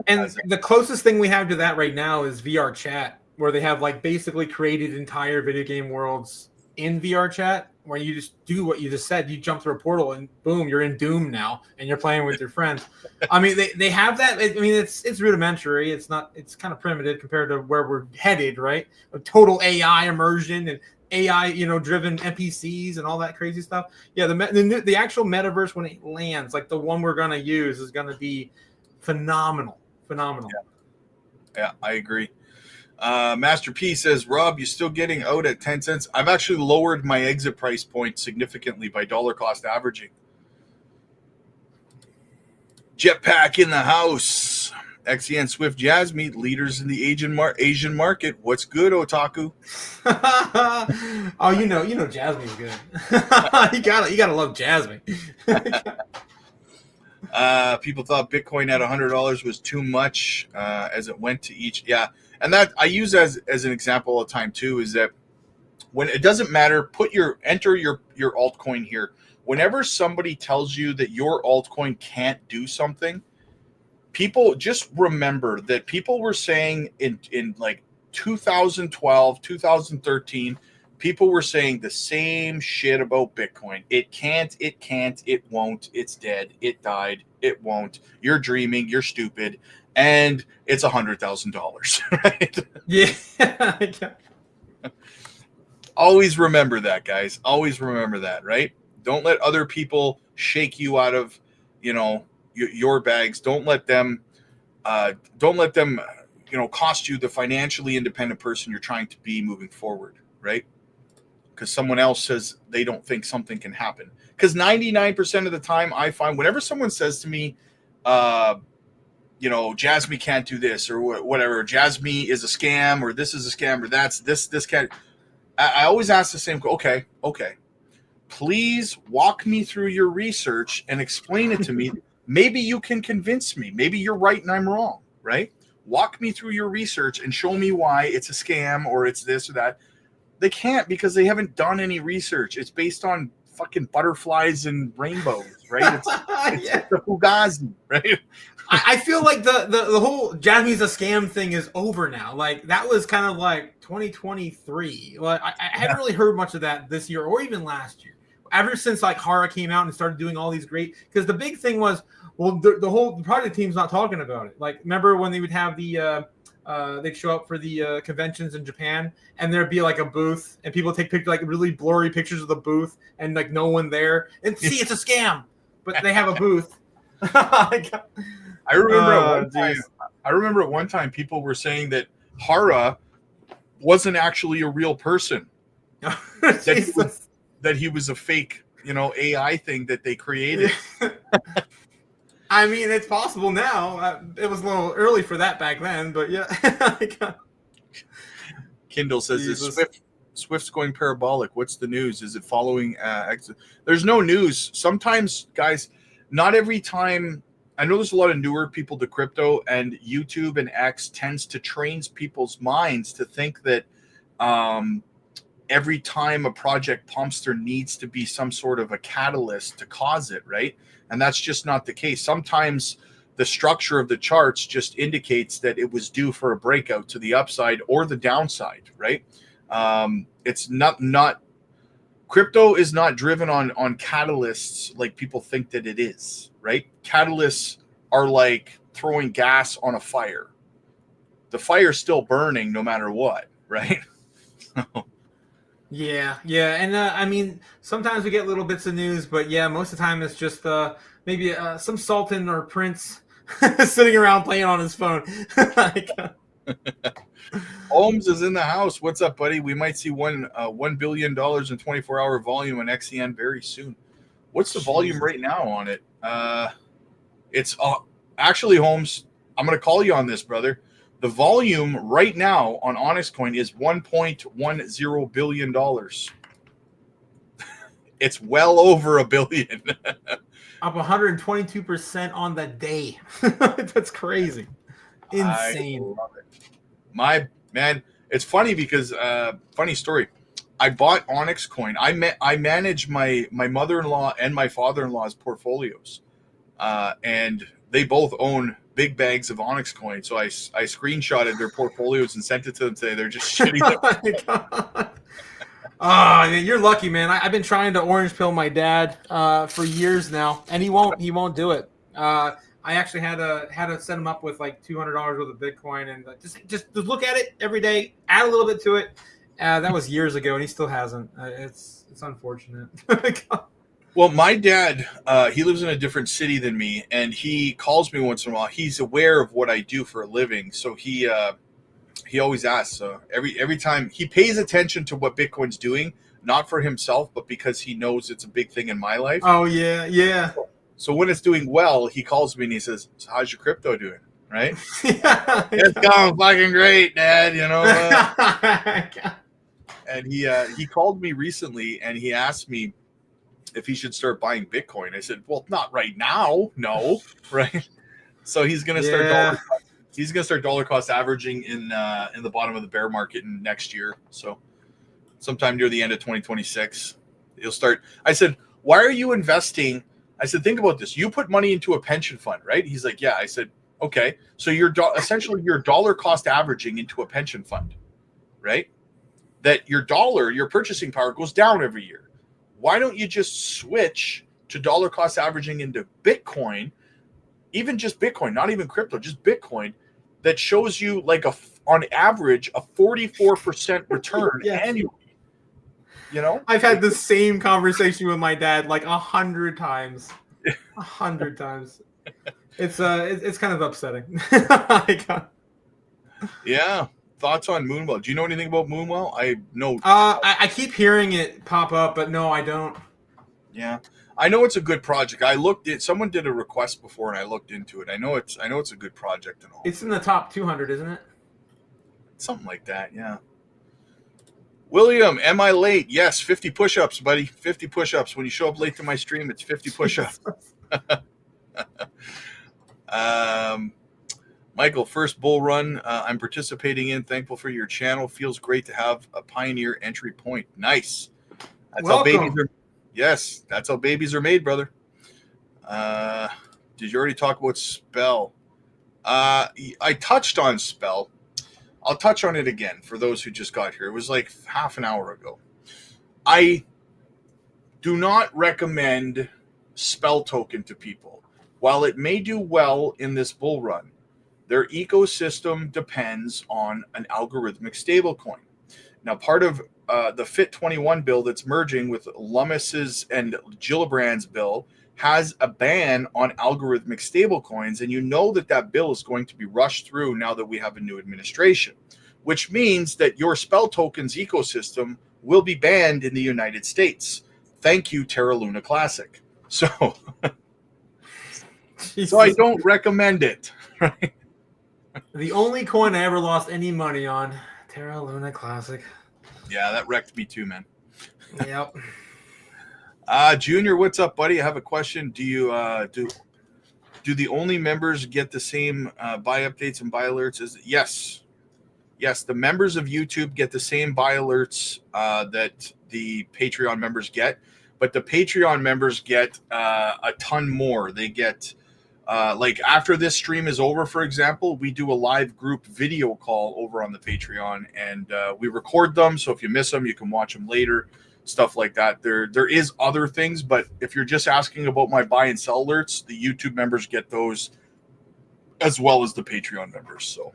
and the closest thing we have to that right now is VR chat, where they have like basically created entire video game worlds in VR chat, where you just do what you just said. You jump through a portal and boom, you're in Doom now, and you're playing with your friends. I mean, they have that. I mean, it's rudimentary. It's kind of primitive compared to where we're headed, right? A total AI immersion and AI, driven NPCs and all that crazy stuff. Yeah, the actual metaverse, when it lands, like the one we're gonna use, is gonna be phenomenal. Yeah, I agree. Master P says, Rob, you're still getting out at 10 cents. I've actually lowered my exit price point significantly by dollar cost averaging. Jetpack in the house. XEN Swift Jasmy, leaders in the Asian market. What's good, Otaku? Oh, you know Jasmy's good. you gotta love Jasmy. People thought Bitcoin at $100 was too much as it went to each. Yeah. And that I use as an example all the time too, is that when it doesn't matter, enter your altcoin here. Whenever somebody tells you that your altcoin can't do something, people just remember that people were saying in like 2012, 2013, people were saying the same shit about Bitcoin. It can't, it won't, it's dead, it died, it won't, you're dreaming, you're stupid. And it's $100,000, right? Yeah. Always remember that, guys. Always remember that, right? Don't let other people shake you out of, your bags. Don't let them, cost you the financially independent person you're trying to be moving forward, right? Because someone else says they don't think something can happen. Because 99% of the time, I find whenever someone says to me, Jasmy can't do this or whatever. Jasmy is a scam, or this is a scam, or that's this can't. I always ask the same. Okay. Please walk me through your research and explain it to me. Maybe you can convince me. Maybe you're right and I'm wrong, right? Walk me through your research and show me why it's a scam or it's this or that. They can't because they haven't done any research. It's based on fucking butterflies and rainbows, right? It's the Fugazi, right? I feel like the whole Jasmy's a scam thing is over now. Like that was kind of like 2023. Like I haven't really heard much of that this year or even last year. Ever since like Hara came out and started doing all these great, because the big thing was, well, the whole project team's not talking about it. Like remember when they would have the they'd show up for the conventions in Japan and there'd be like a booth and people take pictures, like really blurry pictures of the booth and like no one there and see it's a scam, but they have a booth. I remember at one time people were saying that Hara wasn't actually a real person. that he was a fake, AI thing that they created. I mean, it's possible now. It was a little early for that back then, but yeah. Kindle says, Swift's going parabolic. What's the news? Is it following? There's no news. Sometimes, guys, not every time. I know there's a lot of newer people to crypto, and YouTube and X tends to train people's minds to think that every time a project pumps, there needs to be some sort of a catalyst to cause it, right? And that's just not the case. Sometimes the structure of the charts just indicates that it was due for a breakout to the upside or the downside, right? It's not crypto is not driven on catalysts like people think that it is, right? Catalysts are like throwing gas on a fire. The fire's still burning no matter what, right? Yeah, and I mean, sometimes we get little bits of news, but yeah, most of the time it's just maybe some sultan or prince sitting around playing on his phone. Like, Holmes is in the house. What's up, buddy? We might see $1 billion in 24-hour volume on XEN very soon. What's the volume right now on it? It's actually, Holmes, I'm going to call you on this, brother. The volume right now on Onyx Coin is $1.10 billion. It's well over $1 billion. Up 122% on the day. That's crazy. Insane. I love it. My man, it's funny because funny story. I bought Onyx Coin. I manage my mother-in-law and my father-in-law's portfolios, and they both own big bags of Onyx Coin. So I screenshotted their portfolios and sent it to them today. They're just shitting. Oh, man, you're lucky, man. I've been trying to orange pill my dad for years now, and he won't do it. I actually had to set him up with like $200 worth of Bitcoin, and just look at it every day, add a little bit to it. That was years ago, and he still hasn't. It's unfortunate. Well, my dad, he lives in a different city than me, and he calls me once in a while. He's aware of what I do for a living, so he always asks. Every time he pays attention to what Bitcoin's doing, not for himself, but because he knows it's a big thing in my life. Oh yeah. So when it's doing well, he calls me and he says, "So how's your crypto doing?" Right? It's going fucking great, Dad. You know. And he called me recently and he asked me if he should start buying Bitcoin. I said, well, not right now. No. Right. So he's going to start dollar cost averaging in the bottom of the bear market in next year. So sometime near the end of 2026, he'll start. I said, why are you investing? I said, think about this. You put money into a pension fund, right? He's like, yeah. I said, okay. So essentially you're dollar cost averaging into a pension fund, right? That your purchasing power goes down every year. Why don't you just switch to dollar cost averaging into Bitcoin, even just Bitcoin, not even crypto, just Bitcoin, that shows you like on average a 44% return annually. You know, I've had the same conversation with my dad like 100 times. 100 times. It's kind of upsetting. Yeah. Thoughts on Moonwell? Do you know anything about Moonwell? I know. I keep hearing it pop up, but no, I don't. Yeah, I know it's a good project. I looked at someone did a request before, and I looked into it. I know it's a good project and all. It's in the top 200, isn't it? Something like that. Yeah. William, am I late? Yes, 50 push-ups, buddy. 50 push-ups. When you show up late to my stream, it's 50 push-ups. Michael, first bull run I'm participating in. Thankful for your channel. Feels great to have a pioneer entry point. Nice. That's Welcome. how babies are. Yes, that's how babies are made, brother. Did you already talk about Spell? I touched on Spell. I'll touch on it again for those who just got here. It was like half an hour ago. I do not recommend Spell token to people. While it may do well in this bull run, their ecosystem depends on an algorithmic stablecoin. Now, part of the FIT21 bill that's merging with Lummis's and Gillibrand's bill has a ban on algorithmic stablecoins, and you know that bill is going to be rushed through now that we have a new administration, which means that your Spell tokens ecosystem will be banned in the United States. Thank you, Terra Luna Classic. So I don't recommend it. Right? The only coin I ever lost any money on, Terra Luna Classic. Yeah, that wrecked me too, man. Yep. Junior, what's up, buddy? I have a question. Do you do the only members get the same buy updates and buy alerts? Yes. yes, the members of YouTube get the same buy alerts that the Patreon members get, but the Patreon members get a ton more. They get like after this stream is over, for example, we do a live group video call over on the Patreon, and we record them. So if you miss them, you can watch them later, stuff like that. There is other things, but if you're just asking about my buy and sell alerts, the YouTube members get those as well as the Patreon members. So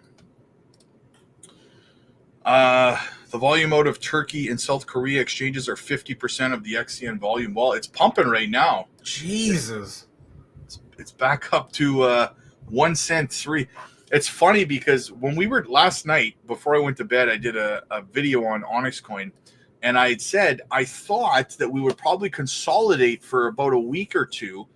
the volume out of Turkey and South Korea exchanges are 50% of the XCN volume. Well, it's pumping right now. Jesus. It's back up to 1 cent 3. It's funny because when we were last night, before I went to bed, I did a video on Onyx Coin, and I had said I thought that we would probably consolidate for about a week or two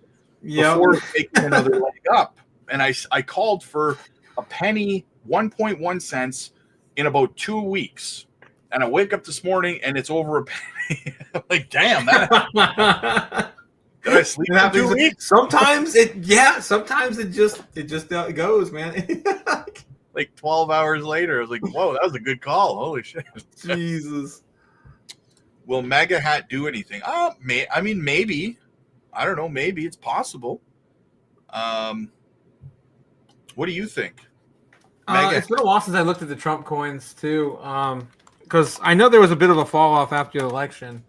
before taking another leg up. And I called for a penny, 1.1 cents in about 2 weeks. And I wake up this morning and it's over a penny. I'm like, damn, that. Did I sleep for 2 weeks? Sometimes it just goes, man. Like 12 hours later, I was like, whoa, that was a good call. Holy shit. Jesus. Will Mega Hat do anything? I mean, maybe. I don't know. Maybe it's possible. What do you think? It's been a while since I looked at the Trump coins too, because I know there was a bit of a fall off after the election.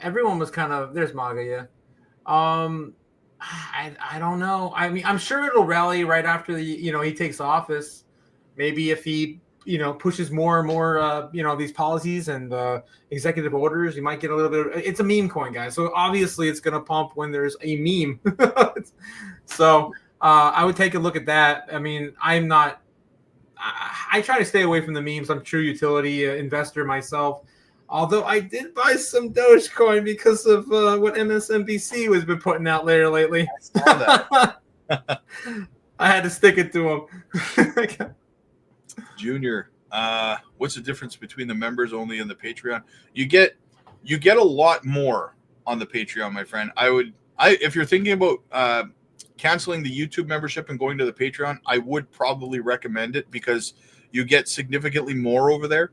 Everyone was kind of there's MAGA, yeah. I don't know. I mean, I'm sure it'll rally right after he takes office. Maybe if he pushes more and more these policies and executive orders, you might get a little bit of, it's a meme coin, guys. So obviously it's gonna pump when there's a meme. So I would take a look at that. I mean, I try to stay away from the memes. I'm a true utility investor myself. Although I did buy some Dogecoin because of what MSNBC has been putting out there lately. I saw that. I had to stick it to him. Junior, what's the difference between the members only and the Patreon? You get a lot more on the Patreon, my friend. If you're thinking about canceling the YouTube membership and going to the Patreon, I would probably recommend it because you get significantly more over there.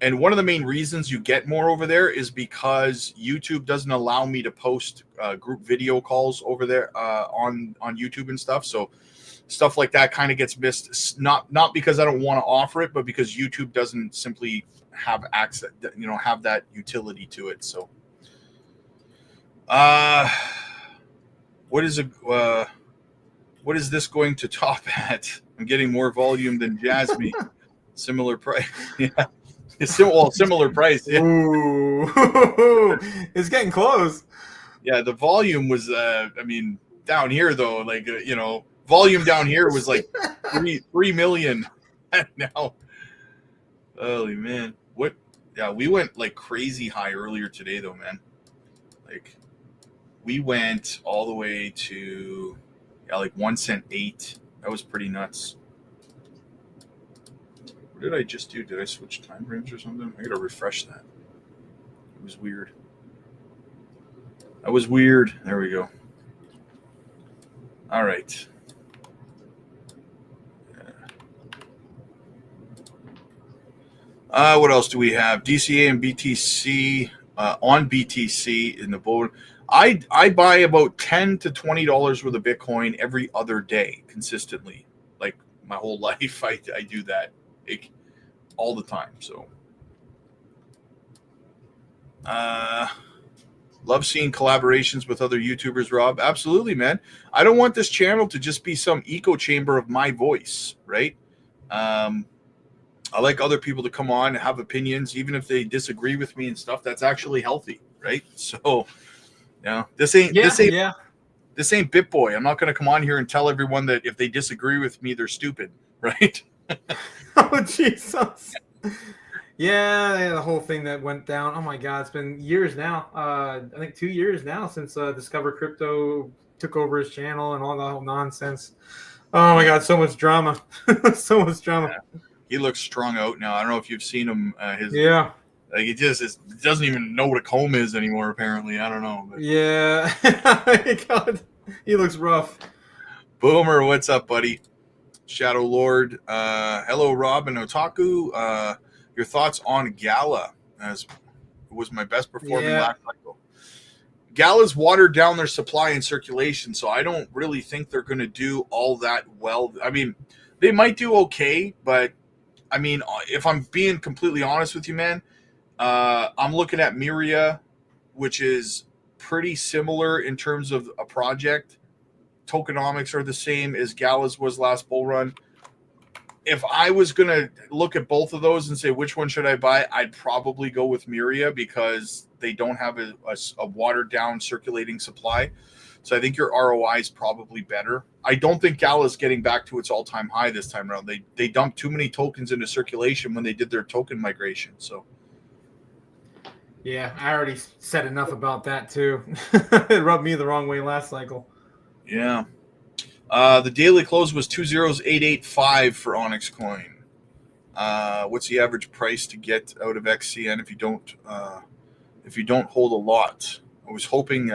And one of the main reasons you get more over there is because YouTube doesn't allow me to post group video calls over there on YouTube and stuff. So stuff like that kind of gets missed. Not because I don't want to offer it, but because YouTube doesn't simply have access, have that utility to it. So, what is this going to top at? I'm getting more volume than JASMY. Similar price. Yeah. Similar price. Yeah. Ooh. It's getting close. Yeah, the volume was down here though, volume down here was like 3 million. Now, holy man. What? Yeah, we went like crazy high earlier today though, man. Like we went all the way to 1 cent 8. That was pretty nuts. What did I just do? Did I switch time frames or something? I gotta refresh that. It was weird. That was weird. There we go. All right. What else do we have? DCA and BTC on BTC in the boat. I buy about $10 to $20 worth of Bitcoin every other day consistently. Like my whole life, I do that all the time. So, love seeing collaborations with other YouTubers, Rob. Absolutely, man. I don't want this channel to just be some echo chamber of my voice, right? I like other people to come on and have opinions, even if they disagree with me and stuff. That's actually healthy, right? So, this ain't BitBoy. I'm not going to come on here and tell everyone that if they disagree with me, they're stupid, right? Oh, Jesus. Yeah, the whole thing that went down. Oh, my God. It's been years now. I think 2 years now since Discover Crypto took over his channel and all that whole nonsense. Oh, my God. So much drama. So much drama. Yeah. He looks strung out now. I don't know if you've seen him. Yeah. Like he doesn't even know what a comb is anymore, apparently. I don't know. But. Yeah. God, he looks rough. Boomer, what's up, buddy? Shadow Lord. Hello, Rob and Otaku. Your thoughts on Gala? As was my best performing last cycle. Gala's watered down their supply and circulation, so I don't really think they're going to do all that well. I mean, they might do okay, but I mean, if I'm being completely honest with you, man, I'm looking at Miria, which is pretty similar in terms of a project. Tokenomics are the same as Gala's was last bull run. If I was going to look at both of those and say which one should I buy, I'd probably go with Miria because they don't have a watered down circulating supply. So I think your ROI is probably better. I don't think Gala's getting back to its all-time high this time around. They dumped too many tokens into circulation when they did their token migration. So yeah, I already said enough about that too. It rubbed me the wrong way last cycle. Yeah. The daily close was 20885 for Onyx Coin. What's the average price to get out of XCN if you don't hold a lot? I was hoping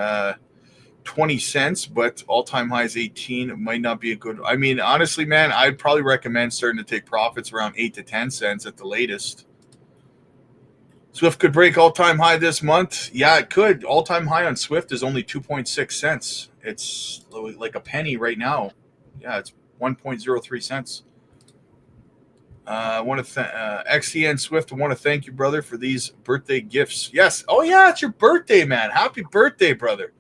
20 cents, but all-time high is 18. It might not be a good. I mean, honestly, man, I'd probably recommend starting to take profits around 8 to 10 cents at the latest. Swift could break all-time high this month. Yeah, it could. All-time high on Swift is only 2.6 cents. It's like a penny right now. Yeah, it's 1.03 cents. I want to XCN Swift. I want to thank you, brother, for these birthday gifts. Yes. Oh yeah, it's your birthday, man. Happy birthday, brother.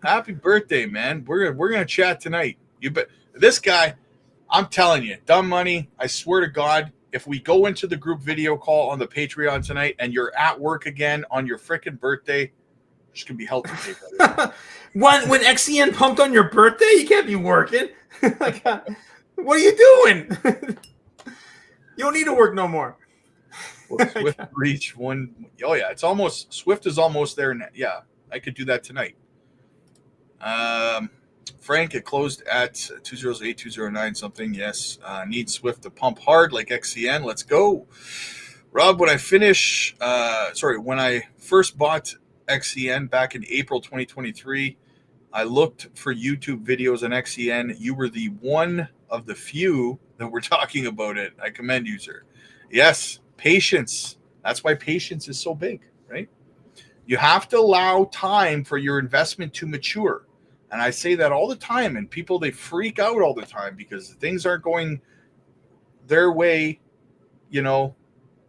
Happy birthday, man. We're gonna chat tonight. You bet. This guy, I'm telling you, dumb money. I swear to God, if we go into the group video call on the Patreon tonight and you're at work again on your freaking birthday, just gonna be held to pay, brother. When XCN pumped on your birthday, you can't be working. Like, what are you doing? You don't need to work no more. Well, Swift reach one. Oh yeah, it's almost Swift is almost there now. Yeah, I could do that tonight. Frank, it closed at 208, 209 something. Yes, need Swift to pump hard like XCN. Let's go, Rob. When I first bought XCN back in April 2023, I looked for YouTube videos on XCN. You were the one of the few that were talking about it. I commend you, sir. Yes, patience. That's why patience is so big, right? You have to allow time for your investment to mature. And I say that all the time, and people, they freak out all the time because things aren't going their way, you know,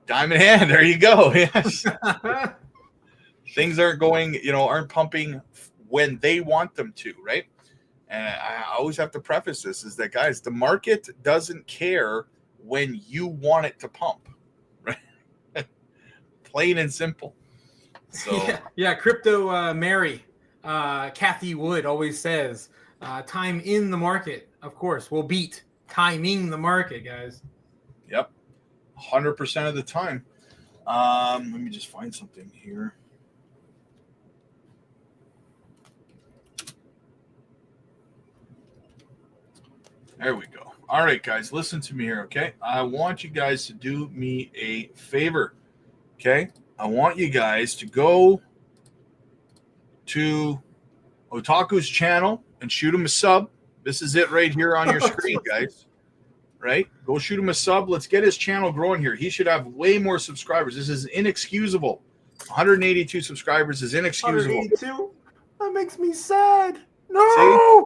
diamond hand. There you go. Yes. Things aren't going, aren't pumping when they want them to, right? And I always have to preface this is that, guys, the market doesn't care when you want it to pump, right? Plain and simple. So yeah, Crypto Mary, Kathy Wood always says, time in the market, of course, will beat timing the market, guys. Yep, 100% of the time. Let me just find something here. There we go. All right, guys, listen to me here, okay? I want you guys to do me a favor, okay? I want you guys to go to Otaku's channel and shoot him a sub. This is it right here on your screen, guys. Right? Go shoot him a sub. Let's get his channel growing here. He should have way more subscribers. This is inexcusable. 182 subscribers is inexcusable. 182? That makes me sad. No! See?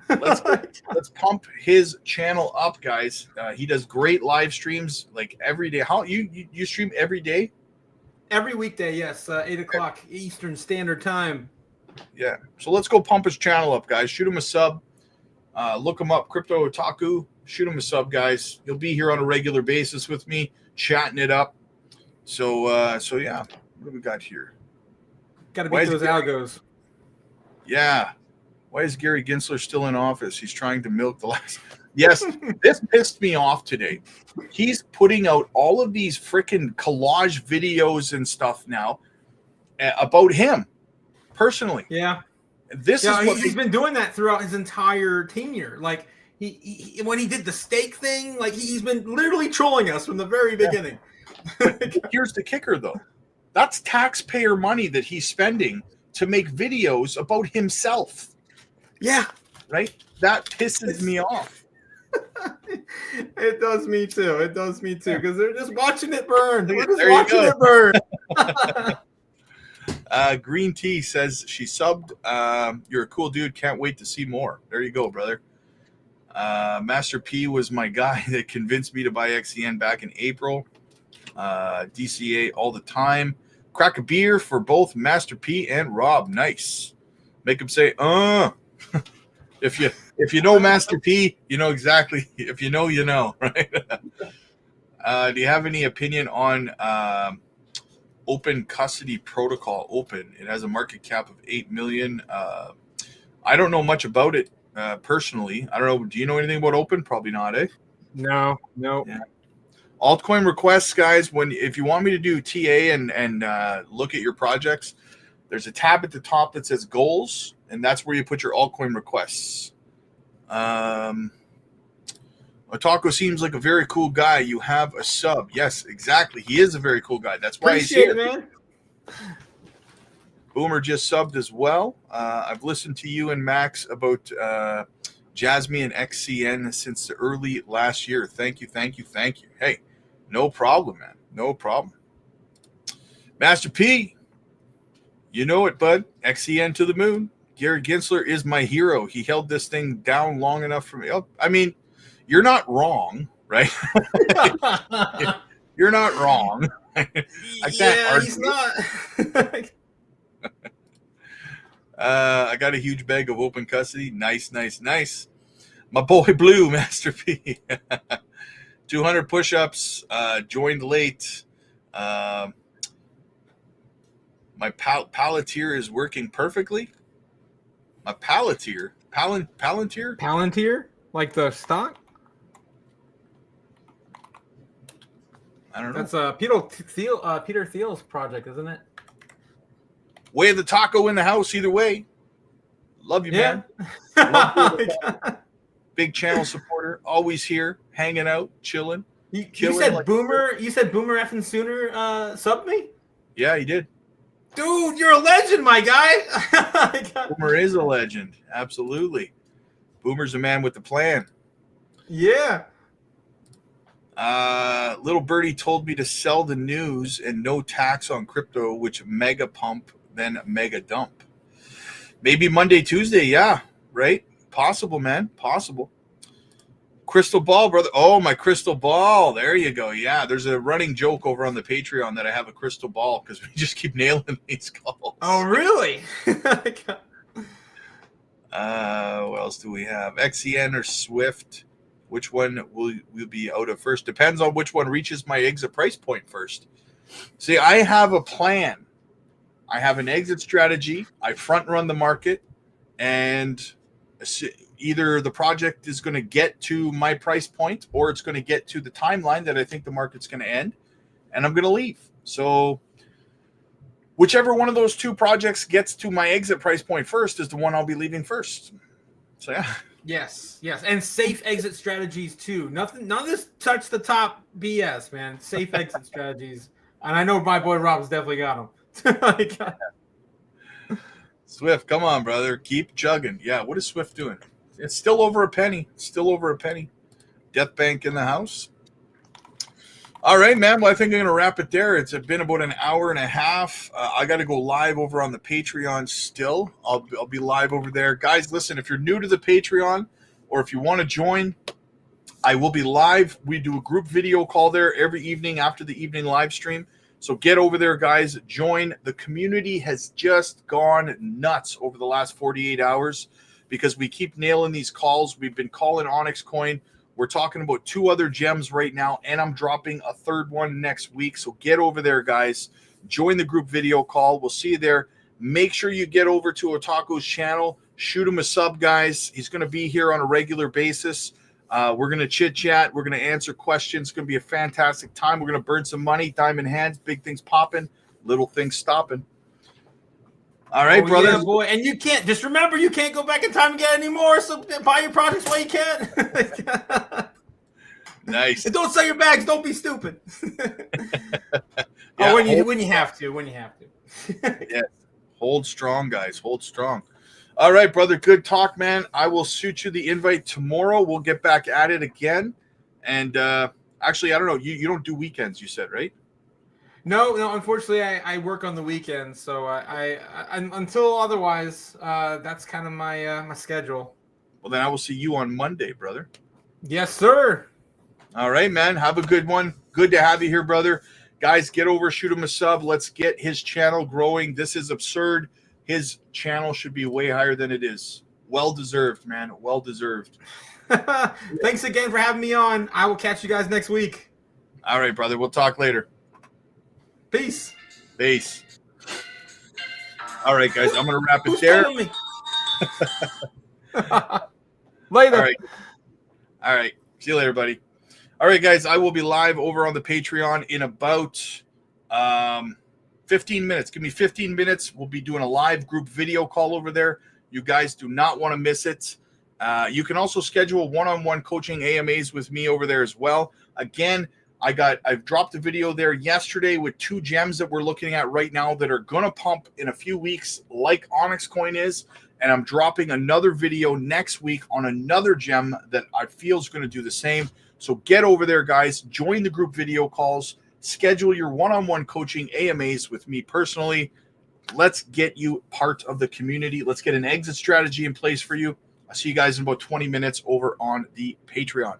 Let's pump his channel up, guys. He does great live streams like every day. How you stream every day? Every weekday, yes. 8 o'clock Eastern Standard Time. Yeah. So let's go pump his channel up, guys. Shoot him a sub. Look him up, Crypto Otaku. Shoot him a sub, guys. He'll be here on a regular basis with me, chatting it up. So yeah. What do we got here? Got to beat those algos. Yeah. Why is Gary Gensler still in office? He's trying to milk the last. Yes, this pissed me off today. He's putting out all of these freaking collage videos and stuff now about him personally. Yeah. This is what he's been doing that throughout his entire tenure. Like he when he did the stake thing, like he's been literally trolling us from the very beginning. But here's the kicker, though. That's taxpayer money that he's spending to make videos about himself. Yeah. Right? That pisses me off. It does me too. It does me too. Because they're just watching it burn. We're just There you watching go. it burn. Green Tea says she subbed. You're a cool dude. Can't wait to see more. There you go, brother. Master P was my guy that convinced me to buy XCN back in April. DCA all the time. Crack a beer for both Master P and Rob. Nice. Make him say, If you know Master P, you know exactly. If you know, you know, right? Do you have any opinion on open custody protocol? Open. It has a market cap of 8 million. I don't know much about it personally. I don't know. Do you know anything about open? Probably not, eh? No. Yeah. Altcoin requests, guys. If you want me to do TA and look at your projects, there's a tab at the top that says goals, and that's where you put your altcoin requests. Otaku seems like a very cool guy. You have a sub. Yes, exactly. He is a very cool guy. That's why he's here. Appreciate it, man. Boomer just subbed as well. I've listened to you and Max about JASMY and XCN since the early last year. Thank you. Hey, no problem, man. No problem. Master P, you know it, bud. XCN to the moon. Gary Gensler is my hero. He held this thing down long enough for me. I mean, you're not wrong, right? You're not wrong. I can't argue. He's not. I got a huge bag of open custody. Nice. My boy Blue, Master P. 200 push-ups. Joined late. My Palantir is working perfectly. My Palantir? Palantir? Like the stock? I don't know. That's Peter Thiel's project, isn't it? Way of the taco in the house, either way. Love you, man. Big channel supporter, always here, hanging out, chilling. You said like Boomer. You said Boomer effing Sooner subbed me. Yeah, he did. Dude, you're a legend, my guy. Boomer is a legend, absolutely. Boomer's a man with a plan. Yeah. Little Birdie told me to sell the news and no tax on crypto, which mega pump, then mega dump. Maybe Monday, Tuesday. Yeah, right. Possible, man. Possible. Crystal ball, brother. Oh, my crystal ball. There you go. Yeah, there's a running joke over on the Patreon that I have a crystal ball because we just keep nailing these calls. Oh, really? What else do we have? XEN or Swift? Which one will be out of first? Depends on which one reaches my exit price point first. See, I have a plan. I have an exit strategy. I front run the market, and either the project is going to get to my price point or it's going to get to the timeline that I think the market's going to end, and I'm going to leave. So whichever one of those two projects gets to my exit price point first is the one I'll be leaving first. So yeah. Yes, and safe exit strategies too. None of this touch the top BS, man. Safe exit strategies, and I know my boy Rob's definitely got them. Swift, come on, brother, keep chugging. Yeah, what is Swift doing? It's still over a penny. Death Bank in the house. All right, man. Well, I think I'm going to wrap it there. It's been about an hour and a half. I got to go live over on the Patreon still. I'll be live over there. Guys, listen, if you're new to the Patreon or if you want to join, I will be live. We do a group video call there every evening after the evening live stream. So get over there, guys. Join. The community has just gone nuts over the last 48 hours because we keep nailing these calls. We've been calling Onyx Coin. We're talking about 2 other gems right now, and I'm dropping a 3rd one next week. So get over there, guys. Join the group video call. We'll see you there. Make sure you get over to Otaku's channel. Shoot him a sub, guys. He's going to be here on a regular basis. We're going to chit-chat. We're going to answer questions. It's going to be a fantastic time. We're going to burn some money, diamond hands, big things popping, little things stopping. All right, brother. Yeah, boy. And you can't, just remember, you can't go back in time and get any more, so buy your projects while you can. Nice. And don't sell your bags. Don't be stupid. Yeah, when you have to. Yeah. Hold strong, guys. Hold strong. All right, brother. Good talk, man. I will shoot you the invite tomorrow. We'll get back at it again. And actually, I don't know. You don't do weekends, you said, right? No. Unfortunately, I work on the weekends, so I until otherwise, that's kind of my my schedule. Well, then I will see you on Monday, brother. Yes, sir. All right, man. Have a good one. Good to have you here, brother. Guys, get over, shoot him a sub. Let's get his channel growing. This is absurd. His channel should be way higher than it is. Well deserved, man. Well deserved. Thanks again for having me on. I will catch you guys next week. All right, brother. We'll talk later. Peace. Peace. All right, guys. I'm going to wrap it there. Later. All right. See you later, buddy. All right, guys. I will be live over on the Patreon in about 15 minutes. Give me 15 minutes. We'll be doing a live group video call over there. You guys do not want to miss it. You can also schedule one-on-one coaching AMAs with me over there as well. Again, I've dropped a video there yesterday with 2 gems that we're looking at right now that are going to pump in a few weeks like Onyx Coin is. And I'm dropping another video next week on another gem that I feel is going to do the same. So get over there, guys. Join the group video calls. Schedule your one-on-one coaching AMAs with me personally. Let's get you part of the community. Let's get an exit strategy in place for you. I'll see you guys in about 20 minutes over on the Patreon.